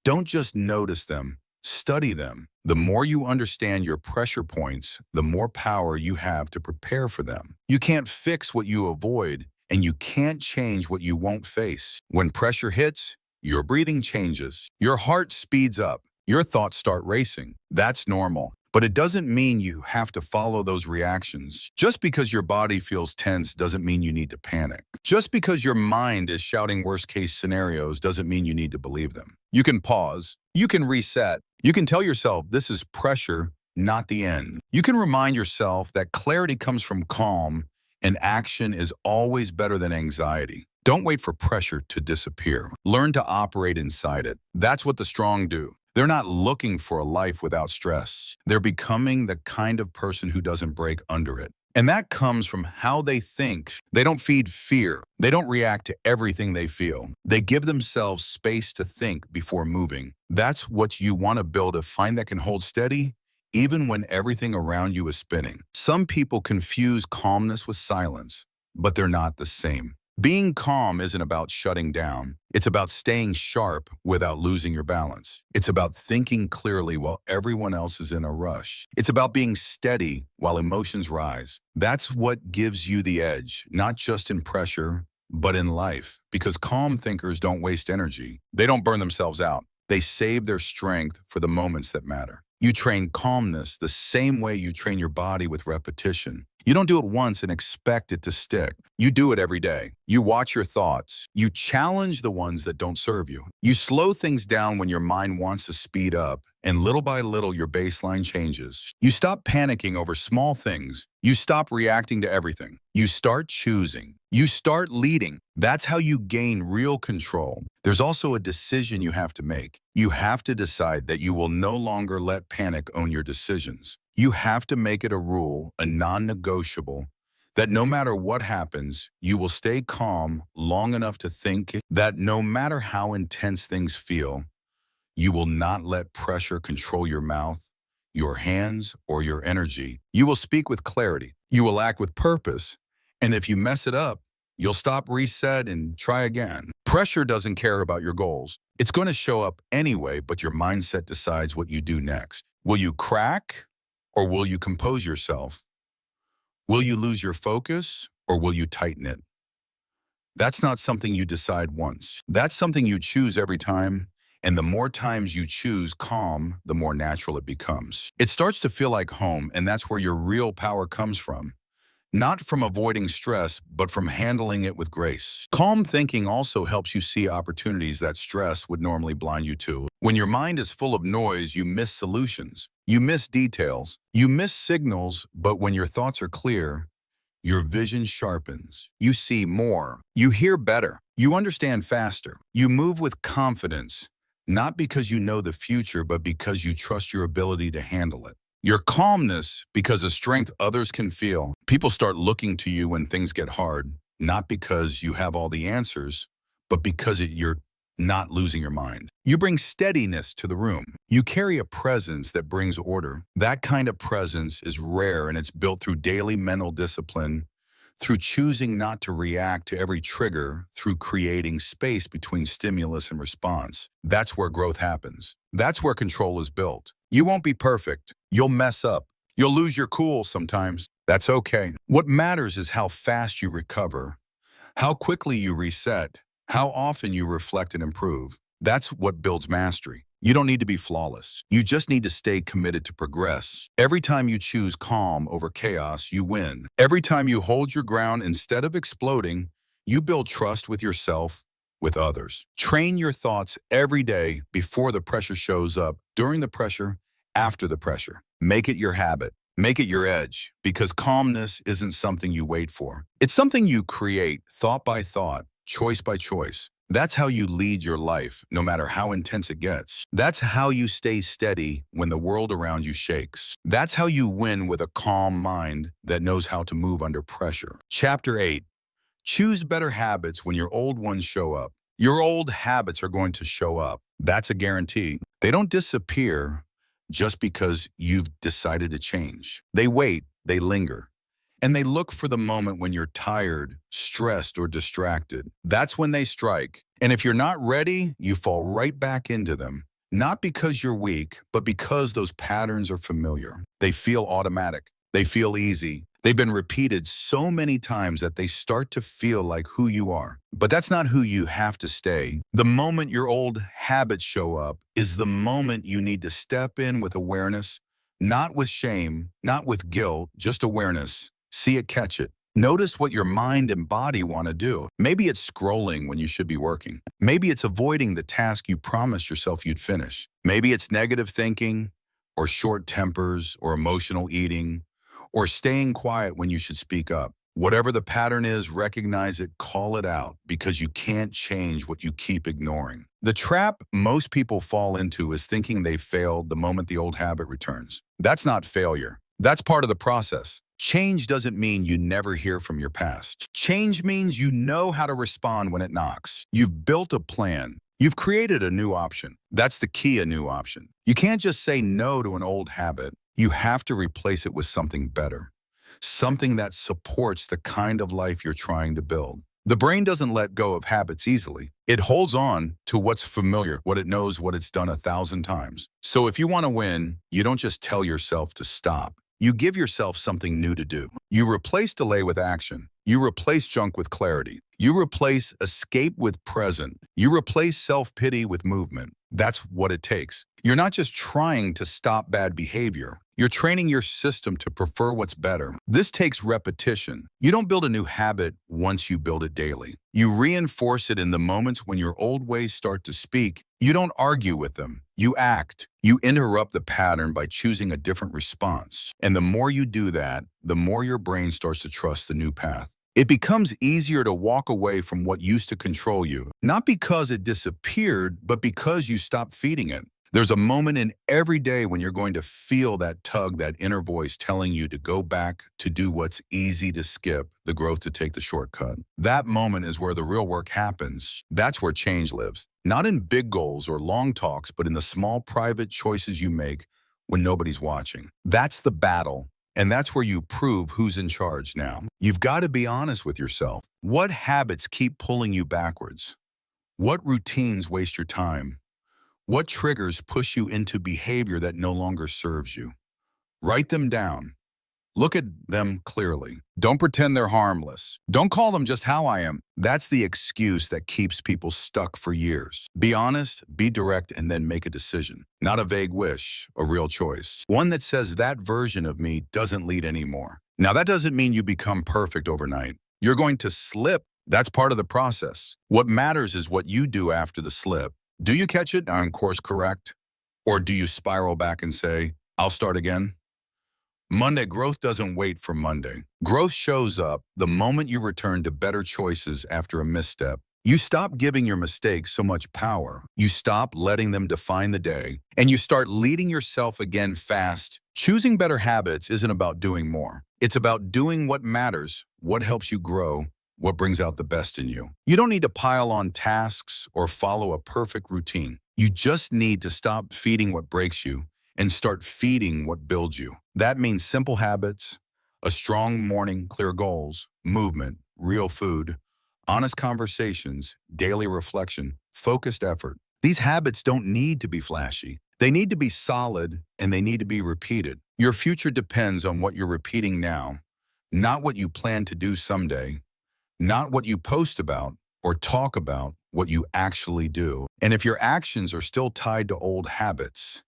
Don't just notice them, study them. The more you understand your pressure points, the more power you have to prepare for them. You can't fix what you avoid, and you can't change what you won't face. When pressure hits, your breathing changes, your heart speeds up, your thoughts start racing. That's normal. But it doesn't mean you have to follow those reactions. Just because your body feels tense doesn't mean you need to panic. Just because your mind is shouting worst-case scenarios doesn't mean you need to believe them. You can pause. You can reset. You can tell yourself this is pressure, not the end. You can remind yourself that clarity comes from calm and action is always better than anxiety. Don't wait for pressure to disappear. Learn to operate inside it. That's what the strong do. They're not looking for a life without stress. They're becoming the kind of person who doesn't break under it. And that comes from how they think. They don't feed fear. They don't react to everything they feel. They give themselves space to think before moving. That's what you want to build, a mind that can hold steady even when everything around you is spinning. Some people confuse calmness with silence, but they're not the same. Being calm isn't about shutting down. It's about staying sharp without losing your balance. It's about thinking clearly while everyone else is in a rush. It's about being steady while emotions rise. That's what gives you the edge, not just in pressure, but in life. Because calm thinkers don't waste energy. They don't burn themselves out. They save their strength for the moments that matter. You train calmness the same way you train your body with repetition. You don't do it once and expect it to stick. You do it every day. You watch your thoughts. You challenge the ones that don't serve you. You slow things down when your mind wants to speed up, and little by little your baseline changes. You stop panicking over small things. You stop reacting to everything. You start choosing. You start leading. That's how you gain real control. There's also a decision you have to make. You have to decide that you will no longer let panic own your decisions. You have to make it a rule, a non-negotiable, that no matter what happens, you will stay calm long enough to think that no matter how intense things feel, you will not let pressure control your mouth, your hands, or your energy. You will speak with clarity. You will act with purpose. And if you mess it up, you'll stop, reset, and try again. Pressure doesn't care about your goals. It's going to show up anyway, but your mindset decides what you do next. Will you crack, or will you compose yourself? Will you lose your focus, or will you tighten it? That's not something you decide once. That's something you choose every time. And the more times you choose calm, the more natural it becomes. It starts to feel like home, and that's where your real power comes from. Not from avoiding stress, but from handling it with grace. Calm thinking also helps you see opportunities that stress would normally blind you to. When your mind is full of noise, you miss solutions. You miss details. You miss signals, but when your thoughts are clear, your vision sharpens. You see more. You hear better. You understand faster. You move with confidence, not because you know the future, but because you trust your ability to handle it. Your calmness because of strength others can feel. People start looking to you when things get hard, not because you have all the answers, but because you're not losing your mind. You bring steadiness to the room. You carry a presence that brings order. That kind of presence is rare, and it's built through daily mental discipline, through choosing not to react to every trigger, through creating space between stimulus and response. That's where growth happens. That's where control is built. You won't be perfect. You'll mess up. You'll lose your cool sometimes. That's okay. What matters is how fast you recover, how quickly you reset, how often you reflect and improve. That's what builds mastery. You don't need to be flawless. You just need to stay committed to progress. Every time you choose calm over chaos, you win. Every time you hold your ground instead of exploding, you build trust with yourself, with others. Train your thoughts every day before the pressure shows up, during the pressure, after the pressure. Make it your habit. Make it your edge, because calmness isn't something you wait for. It's something you create, thought by thought, choice by choice. That's how you lead your life, no matter how intense it gets. That's how you stay steady when the world around you shakes. That's how you win with a calm mind that knows how to move under pressure. Chapter 8. Choose better habits when your old ones show up. Your old habits are going to show up. That's a guarantee. They don't disappear just because you've decided to change. They wait, they linger. And they look for the moment when you're tired, stressed, or distracted. That's when they strike. And if you're not ready, you fall right back into them. Not because you're weak, but because those patterns are familiar. They feel automatic. They feel easy. They've been repeated so many times that they start to feel like who you are. But that's not who you have to stay. The moment your old habits show up is the moment you need to step in with awareness, not with shame, not with guilt, just awareness. See it, catch it. Notice what your mind and body want to do. Maybe it's scrolling when you should be working. Maybe it's avoiding the task you promised yourself you'd finish. Maybe it's negative thinking, or short tempers, or emotional eating, or staying quiet when you should speak up. Whatever the pattern is, recognize it, call it out, because you can't change what you keep ignoring. The trap most people fall into is thinking they failed the moment the old habit returns. That's not failure. That's part of the process. Change doesn't mean you never hear from your past. Change means you know how to respond when it knocks. You've built a plan. You've created a new option. That's the key, a new option. You can't just say no to an old habit. You have to replace it with something better, something that supports the kind of life you're trying to build. The brain doesn't let go of habits easily. It holds on to what's familiar, what it knows, what it's done 1,000 times. So if you want to win, you don't just tell yourself to stop. You give yourself something new to do. You replace delay with action. You replace junk with clarity. You replace escape with present. You replace self-pity with movement. That's what it takes. You're not just trying to stop bad behavior. You're training your system to prefer what's better. This takes repetition. You don't build a new habit once you build it daily. You reinforce it in the moments when your old ways start to speak. You don't argue with them. You act. You interrupt the pattern by choosing a different response. And the more you do that, the more your brain starts to trust the new path. It becomes easier to walk away from what used to control you, not because it disappeared, but because you stopped feeding it. There's a moment in every day when you're going to feel that tug, that inner voice telling you to go back, to do what's easy to skip, the growth to take the shortcut. That moment is where the real work happens. That's where change lives. Not in big goals or long talks, but in the small private choices you make when nobody's watching. That's the battle. And that's where you prove who's in charge now. You've got to be honest with yourself. What habits keep pulling you backwards? What routines waste your time? What triggers push you into behavior that no longer serves you? Write them down. Look at them clearly. Don't pretend they're harmless. Don't call them just how I am. That's the excuse that keeps people stuck for years. Be honest, be direct, and then make a decision. Not a vague wish, a real choice. One that says that version of me doesn't lead anymore. Now, that doesn't mean you become perfect overnight. You're going to slip. That's part of the process. What matters is what you do after the slip. Do you catch it on course correct? Or do you spiral back and say, I'll start again? Monday, growth doesn't wait for Monday. Growth shows up the moment you return to better choices after a misstep. You stop giving your mistakes so much power. You stop letting them define the day. And you start leading yourself again fast. Choosing better habits isn't about doing more. It's about doing what matters, what helps you grow, what brings out the best in you. You don't need to pile on tasks or follow a perfect routine. You just need to stop feeding what breaks you and start feeding what builds you. That means simple habits, a strong morning, clear goals, movement, real food, honest conversations, daily reflection, focused effort. These habits don't need to be flashy. They need to be solid and they need to be repeated. Your future depends on what you're repeating now, not what you plan to do someday, not what you post about or talk about, what you actually do. And if your actions are still tied to old habits,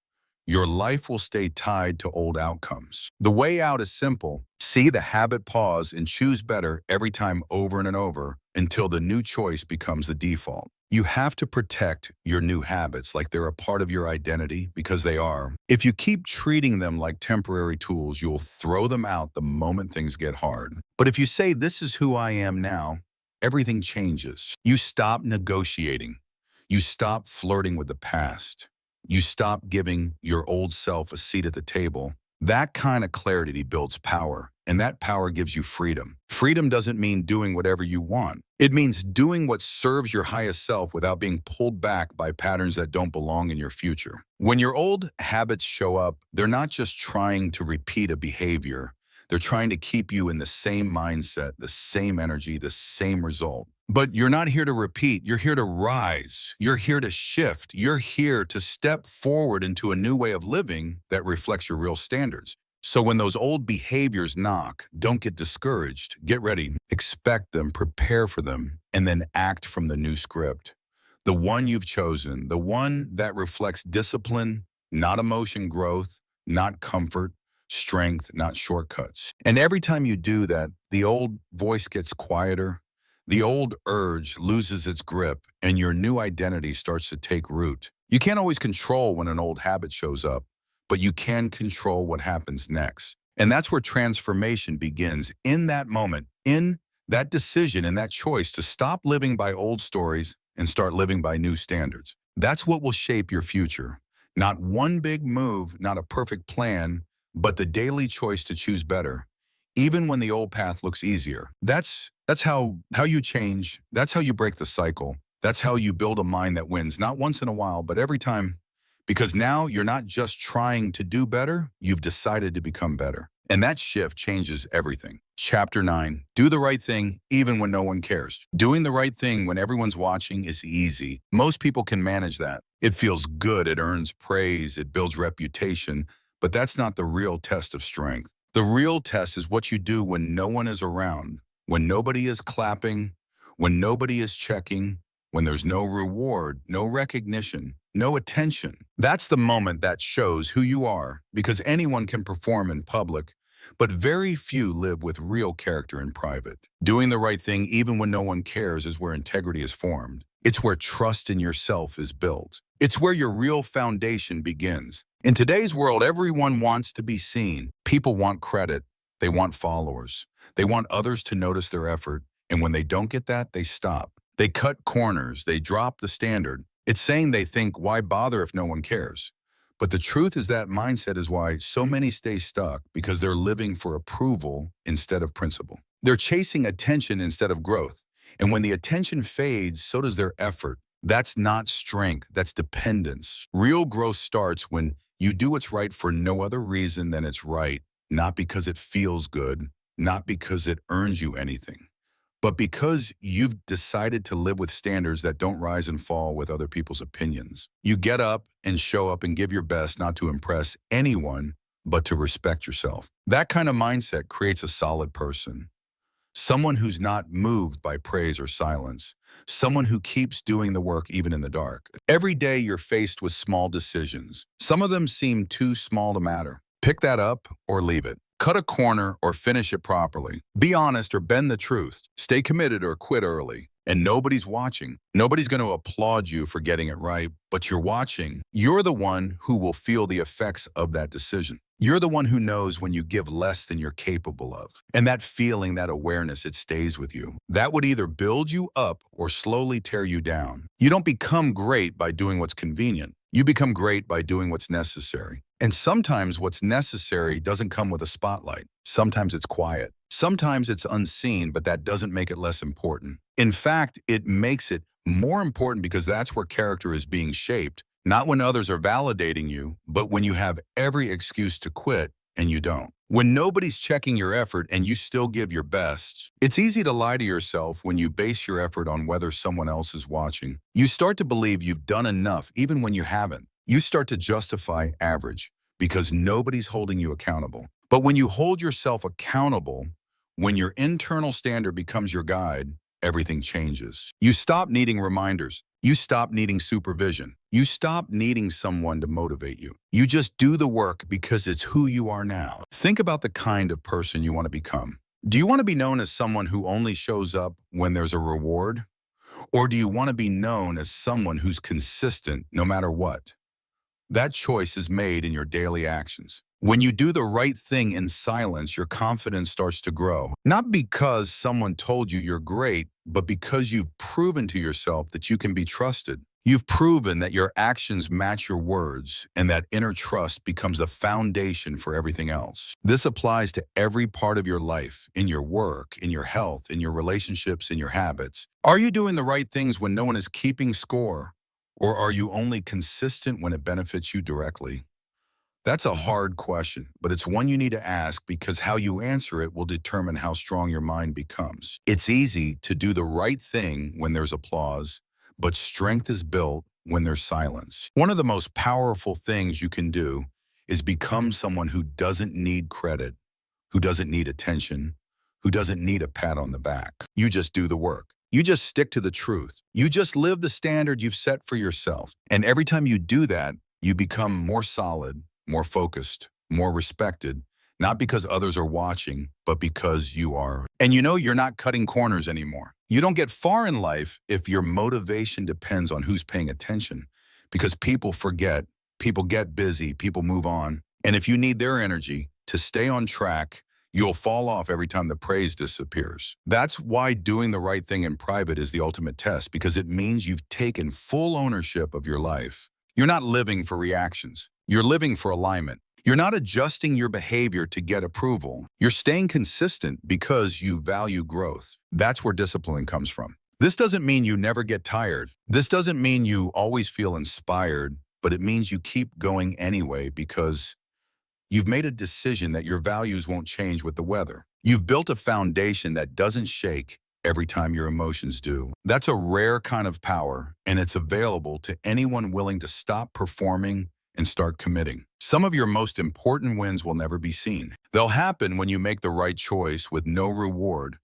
your life will stay tied to old outcomes. The way out is simple. See the habit pause and choose better every time over and over until the new choice becomes the default. You have to protect your new habits like they're a part of your identity, because they are. If you keep treating them like temporary tools, you'll throw them out the moment things get hard. But if you say, "This is who I am now," everything changes. You stop negotiating. You stop flirting with the past. You stop giving your old self a seat at the table. That kind of clarity builds power, and that power gives you freedom. Freedom doesn't mean doing whatever you want. It means doing what serves your highest self without being pulled back by patterns that don't belong in your future. When your old habits show up, they're not just trying to repeat a behavior. They're trying to keep you in the same mindset, the same energy, the same result. But you're not here to repeat. You're here to rise. You're here to shift. You're here to step forward into a new way of living that reflects your real standards. So when those old behaviors knock, don't get discouraged. Get ready. Expect them, prepare for them, and then act from the new script. The one you've chosen, the one that reflects discipline, not emotion growth, not comfort, strength, not shortcuts. And every time you do that, the old voice gets quieter, the old urge loses its grip, and your new identity starts to take root. You can't always control when an old habit shows up, but you can control what happens next. And that's where transformation begins, in that moment, in that decision, in that choice to stop living by old stories and start living by new standards. That's what will shape your future. Not one big move, not a perfect plan, but the daily choice to choose better, even when the old path looks easier. That's how you change. That's how you break the cycle. That's how you build a mind that wins, not once in a while, but every time. Because now you're not just trying to do better, you've decided to become better. And that shift changes everything. Chapter 9, do the right thing even when no one cares. Doing the right thing when everyone's watching is easy. Most people can manage that. It feels good, it earns praise, it builds reputation, but that's not the real test of strength. The real test is what you do when no one is around, when nobody is clapping, when nobody is checking, when there's no reward, no recognition, no attention. That's the moment that shows who you are, because anyone can perform in public, but very few live with real character in private. Doing the right thing even when no one cares is where integrity is formed. It's where trust in yourself is built. It's where your real foundation begins. In today's world, everyone wants to be seen. People want credit. They want followers. They want others to notice their effort. And when they don't get that, they stop. They cut corners. They drop the standard. It's saying they think, why bother if no one cares? But the truth is that mindset is why so many stay stuck, because they're living for approval instead of principle. They're chasing attention instead of growth. And when the attention fades, so does their effort. That's not strength, that's dependence. Real growth starts when you do what's right for no other reason than it's right, not because it feels good, not because it earns you anything, but because you've decided to live with standards that don't rise and fall with other people's opinions. You get up and show up and give your best, not to impress anyone, but to respect yourself. That kind of mindset creates a solid person. Someone who's not moved by praise or silence. Someone who keeps doing the work even in the dark. Every day you're faced with small decisions. Some of them seem too small to matter. Pick that up or leave it. Cut a corner or finish it properly. Be honest or bend the truth. Stay committed or quit early. And nobody's watching. Nobody's going to applaud you for getting it right, but you're watching. You're the one who will feel the effects of that decision. You're the one who knows when you give less than you're capable of. And that feeling, that awareness, it stays with you. That would either build you up or slowly tear you down. You don't become great by doing what's convenient. You become great by doing what's necessary. And sometimes what's necessary doesn't come with a spotlight. Sometimes it's quiet. Sometimes it's unseen, but that doesn't make it less important. In fact, it makes it more important because that's where character is being shaped, not when others are validating you, but when you have every excuse to quit and you don't. When nobody's checking your effort and you still give your best, it's easy to lie to yourself when you base your effort on whether someone else is watching. You start to believe you've done enough even when you haven't. You start to justify average because nobody's holding you accountable. But when you hold yourself accountable, when your internal standard becomes your guide, everything changes. You stop needing reminders. You stop needing supervision. You stop needing someone to motivate you. You just do the work because it's who you are now. Think about the kind of person you want to become. Do you want to be known as someone who only shows up when there's a reward? Or do you want to be known as someone who's consistent no matter what? That choice is made in your daily actions. When you do the right thing in silence, your confidence starts to grow. Not because someone told you you're great, but because you've proven to yourself that you can be trusted. You've proven that your actions match your words, and that inner trust becomes the foundation for everything else. This applies to every part of your life, in your work, in your health, in your relationships, in your habits. Are you doing the right things when no one is keeping score? Or are you only consistent when it benefits you directly? That's a hard question, but it's one you need to ask because how you answer it will determine how strong your mind becomes. It's easy to do the right thing when there's applause, but strength is built when there's silence. One of the most powerful things you can do is become someone who doesn't need credit, who doesn't need attention, who doesn't need a pat on the back. You just do the work. You just stick to the truth. You just live the standard you've set for yourself. And every time you do that, you become more solid, more focused, more respected, not because others are watching, but because you are. And you know you're not cutting corners anymore. You don't get far in life if your motivation depends on who's paying attention, because people forget, people get busy, people move on. And if you need their energy to stay on track, you'll fall off every time the praise disappears. That's why doing the right thing in private is the ultimate test, because it means you've taken full ownership of your life. You're not living for reactions. You're living for alignment. You're not adjusting your behavior to get approval. You're staying consistent because you value growth. That's where discipline comes from. This doesn't mean you never get tired. This doesn't mean you always feel inspired, but it means you keep going anyway because you've made a decision that your values won't change with the weather. You've built a foundation that doesn't shake every time your emotions do. That's a rare kind of power, and it's available to anyone willing to stop performing and start committing. Some of your most important wins will never be seen. They'll happen when you make the right choice with no reward,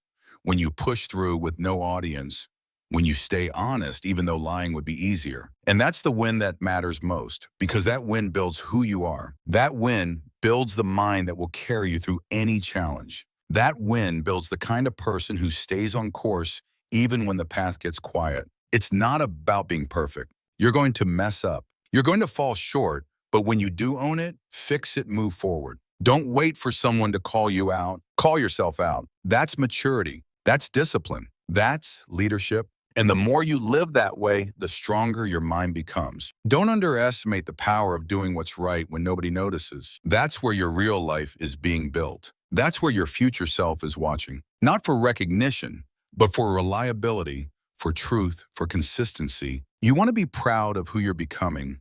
when you push through with no audience, when you stay honest even though lying would be easier. And that's the win that matters most, because that win builds who you are. That win builds the mind that will carry you through any challenge. That win builds the kind of person who stays on course even when the path gets quiet. It's not about being perfect. You're going to mess up. You're going to fall short, but when you do own it, fix it, move forward. Don't wait for someone to call you out. Call yourself out. That's maturity. That's discipline. That's leadership. And the more you live that way, the stronger your mind becomes. Don't underestimate the power of doing what's right when nobody notices. That's where your real life is being built. That's where your future self is watching. Not for recognition, but for reliability, for truth, for consistency. You want to be proud of who you're becoming.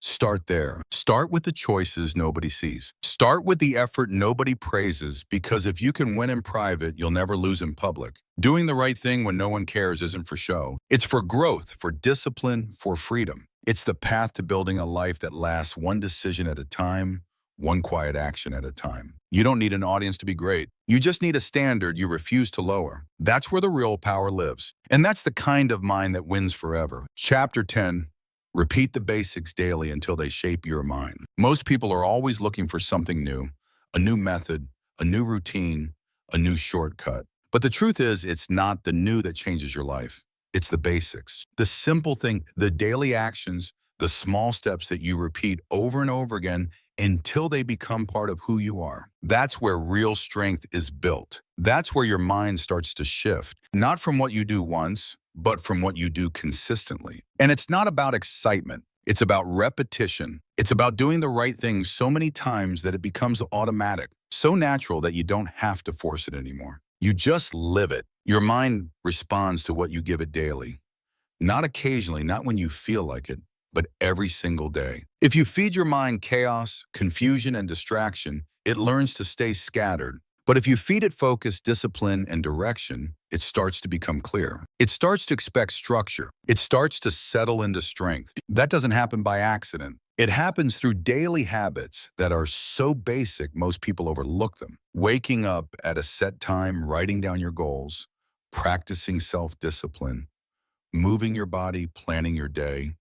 Start there. Start with the choices nobody sees. Start with the effort nobody praises, because if you can win in private, you'll never lose in public. Doing the right thing when no one cares isn't for show. It's for growth, for discipline, for freedom. It's the path to building a life that lasts one decision at a time, one quiet action at a time. You don't need an audience to be great. You just need a standard you refuse to lower. That's where the real power lives. And that's the kind of mind that wins forever. Chapter 10. Repeat the basics daily until they shape your mind. Most people are always looking for something new, a new method, a new routine, a new shortcut. But the truth is, it's not the new that changes your life. It's the basics. The simple thing, the daily actions, the small steps that you repeat over and over again until they become part of who you are. That's where real strength is built. That's where your mind starts to shift, not from what you do once, but from what you do consistently. And it's not about excitement. It's about repetition. It's about doing the right thing so many times that it becomes automatic, so natural that you don't have to force it anymore. You just live it. Your mind responds to what you give it daily. Not occasionally, not when you feel like it, but every single day. If you feed your mind chaos, confusion, and distraction, it learns to stay scattered. But if you feed it focus, discipline, and direction, it starts to become clear. It starts to expect structure. It starts to settle into strength. That doesn't happen by accident. It happens through daily habits that are so basic most people overlook them. Waking up at a set time, writing down your goals, practicing self-discipline, moving your body, planning your day,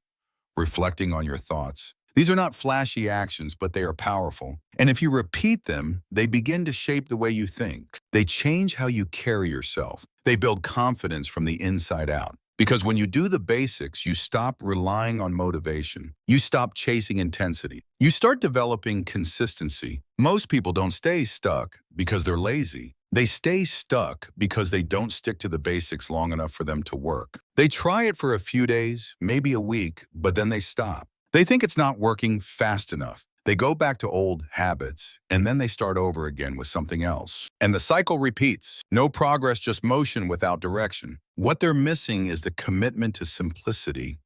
reflecting on your thoughts. These are not flashy actions, but they are powerful. And if you repeat them, they begin to shape the way you think. They change how you carry yourself. They build confidence from the inside out. Because when you do the basics, you stop relying on motivation. You stop chasing intensity. You start developing consistency. Most people don't stay stuck because they're lazy. They stay stuck because they don't stick to the basics long enough for them to work. They try it for a few days, maybe a week, but then they stop. They think it's not working fast enough. They go back to old habits, and then they start over again with something else. And the cycle repeats. No progress, just motion without direction. What they're missing is the commitment to simplicity,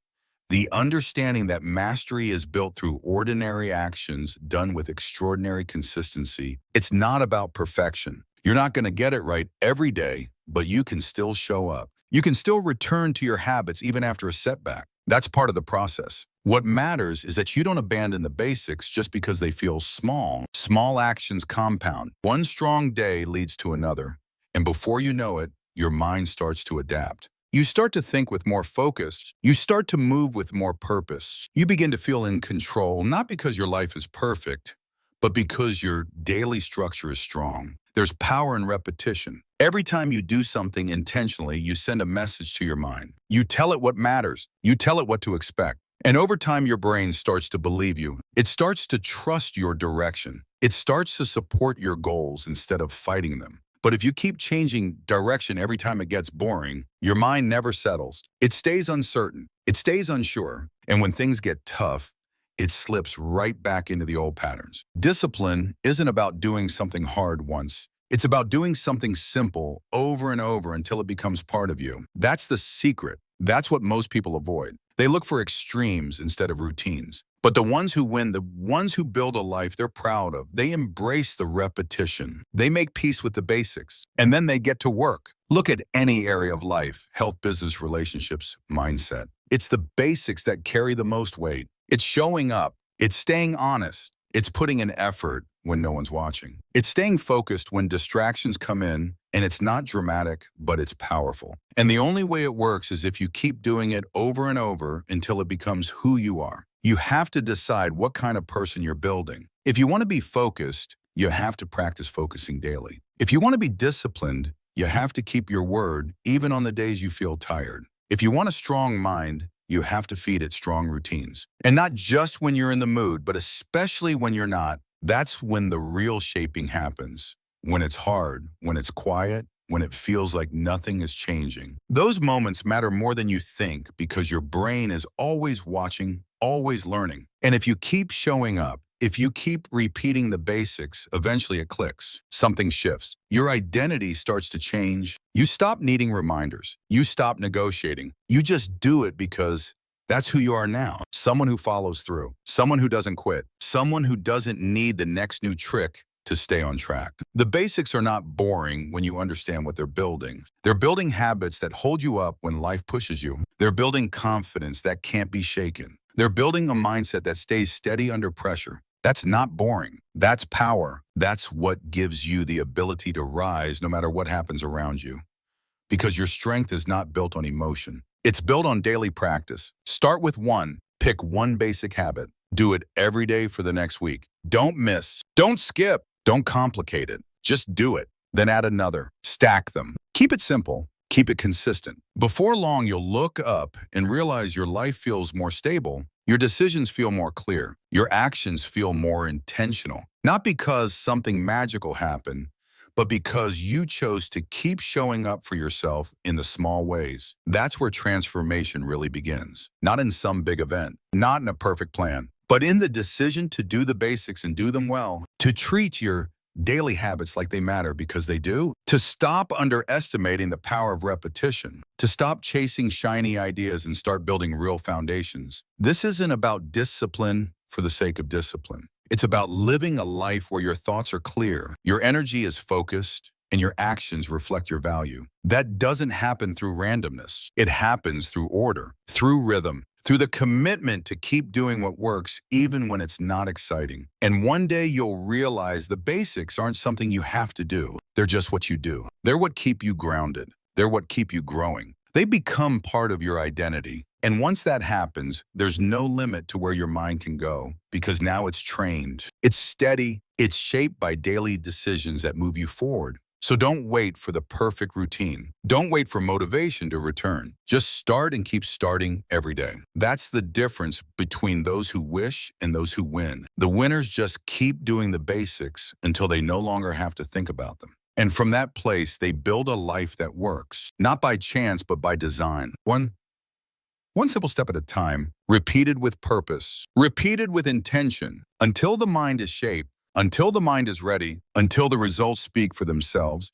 the understanding that mastery is built through ordinary actions done with extraordinary consistency. It's not about perfection. You're not going to get it right every day, but you can still show up. You can still return to your habits even after a setback. That's part of the process. What matters is that you don't abandon the basics just because they feel small. Small actions compound. One strong day leads to another. And before you know it, your mind starts to adapt. You start to think with more focus. You start to move with more purpose. You begin to feel in control, not because your life is perfect, but because your daily structure is strong. There's power in repetition. Every time you do something intentionally, you send a message to your mind. You tell it what matters. You tell it what to expect. And over time, your brain starts to believe you. It starts to trust your direction. It starts to support your goals instead of fighting them. But if you keep changing direction every time it gets boring, your mind never settles. It stays uncertain. It stays unsure. And when things get tough, it slips right back into the old patterns. Discipline isn't about doing something hard once. It's about doing something simple over and over until it becomes part of you. That's the secret. That's what most people avoid. They look for extremes instead of routines. But the ones who win, the ones who build a life they're proud of, they embrace the repetition. They make peace with the basics. And then they get to work. Look at any area of life: health, business, relationships, mindset. It's the basics that carry the most weight. It's showing up. It's staying honest. It's putting in effort when no one's watching. It's staying focused when distractions come in, and it's not dramatic, but it's powerful. And the only way it works is if you keep doing it over and over until it becomes who you are. You have to decide what kind of person you're building. If you want to be focused, you have to practice focusing daily. If you want to be disciplined, you have to keep your word even on the days you feel tired. If you want a strong mind, you have to feed it strong routines. And not just when you're in the mood, but especially when you're not. That's when the real shaping happens. When it's hard, when it's quiet, when it feels like nothing is changing. Those moments matter more than you think because your brain is always watching, always learning. And if you keep showing up, if you keep repeating the basics, eventually it clicks. Something shifts. Your identity starts to change. You stop needing reminders. You stop negotiating. You just do it because that's who you are now. Someone who follows through. Someone who doesn't quit. Someone who doesn't need the next new trick to stay on track. The basics are not boring when you understand what they're building. They're building habits that hold you up when life pushes you. They're building confidence that can't be shaken. They're building a mindset that stays steady under pressure. That's not boring. That's power. That's what gives you the ability to rise no matter what happens around you. Because your strength is not built on emotion. It's built on daily practice. Start with one. Pick one basic habit. Do it every day for the next week. Don't miss. Don't skip. Don't complicate it. Just do it. Then add another. Stack them. Keep it simple. Keep it consistent. Before long, you'll look up and realize your life feels more stable. Your decisions feel more clear. Your actions feel more intentional. Not because something magical happened, but because you chose to keep showing up for yourself in the small ways. That's where transformation really begins. Not in some big event, not in a perfect plan, but in the decision to do the basics and do them well, to treat your daily habits like they matter because they do, to stop underestimating the power of repetition, to stop chasing shiny ideas and start building real foundations. This isn't about discipline for the sake of discipline. It's about living a life where your thoughts are clear, your energy is focused, and your actions reflect your value. That doesn't happen through randomness. It happens through order, through rhythm, through the commitment to keep doing what works even when it's not exciting. And one day you'll realize the basics aren't something you have to do. They're just what you do. They're what keep you grounded. They're what keep you growing. They become part of your identity. And once that happens, there's no limit to where your mind can go because now it's trained. It's steady. It's shaped by daily decisions that move you forward. So don't wait for the perfect routine. Don't wait for motivation to return. Just start and keep starting every day. That's the difference between those who wish and those who win. The winners just keep doing the basics until they no longer have to think about them. And from that place, they build a life that works, not by chance, but by design. One simple step at a time, repeated with purpose, repeated with intention, until the mind is shaped, until the mind is ready, until the results speak for themselves.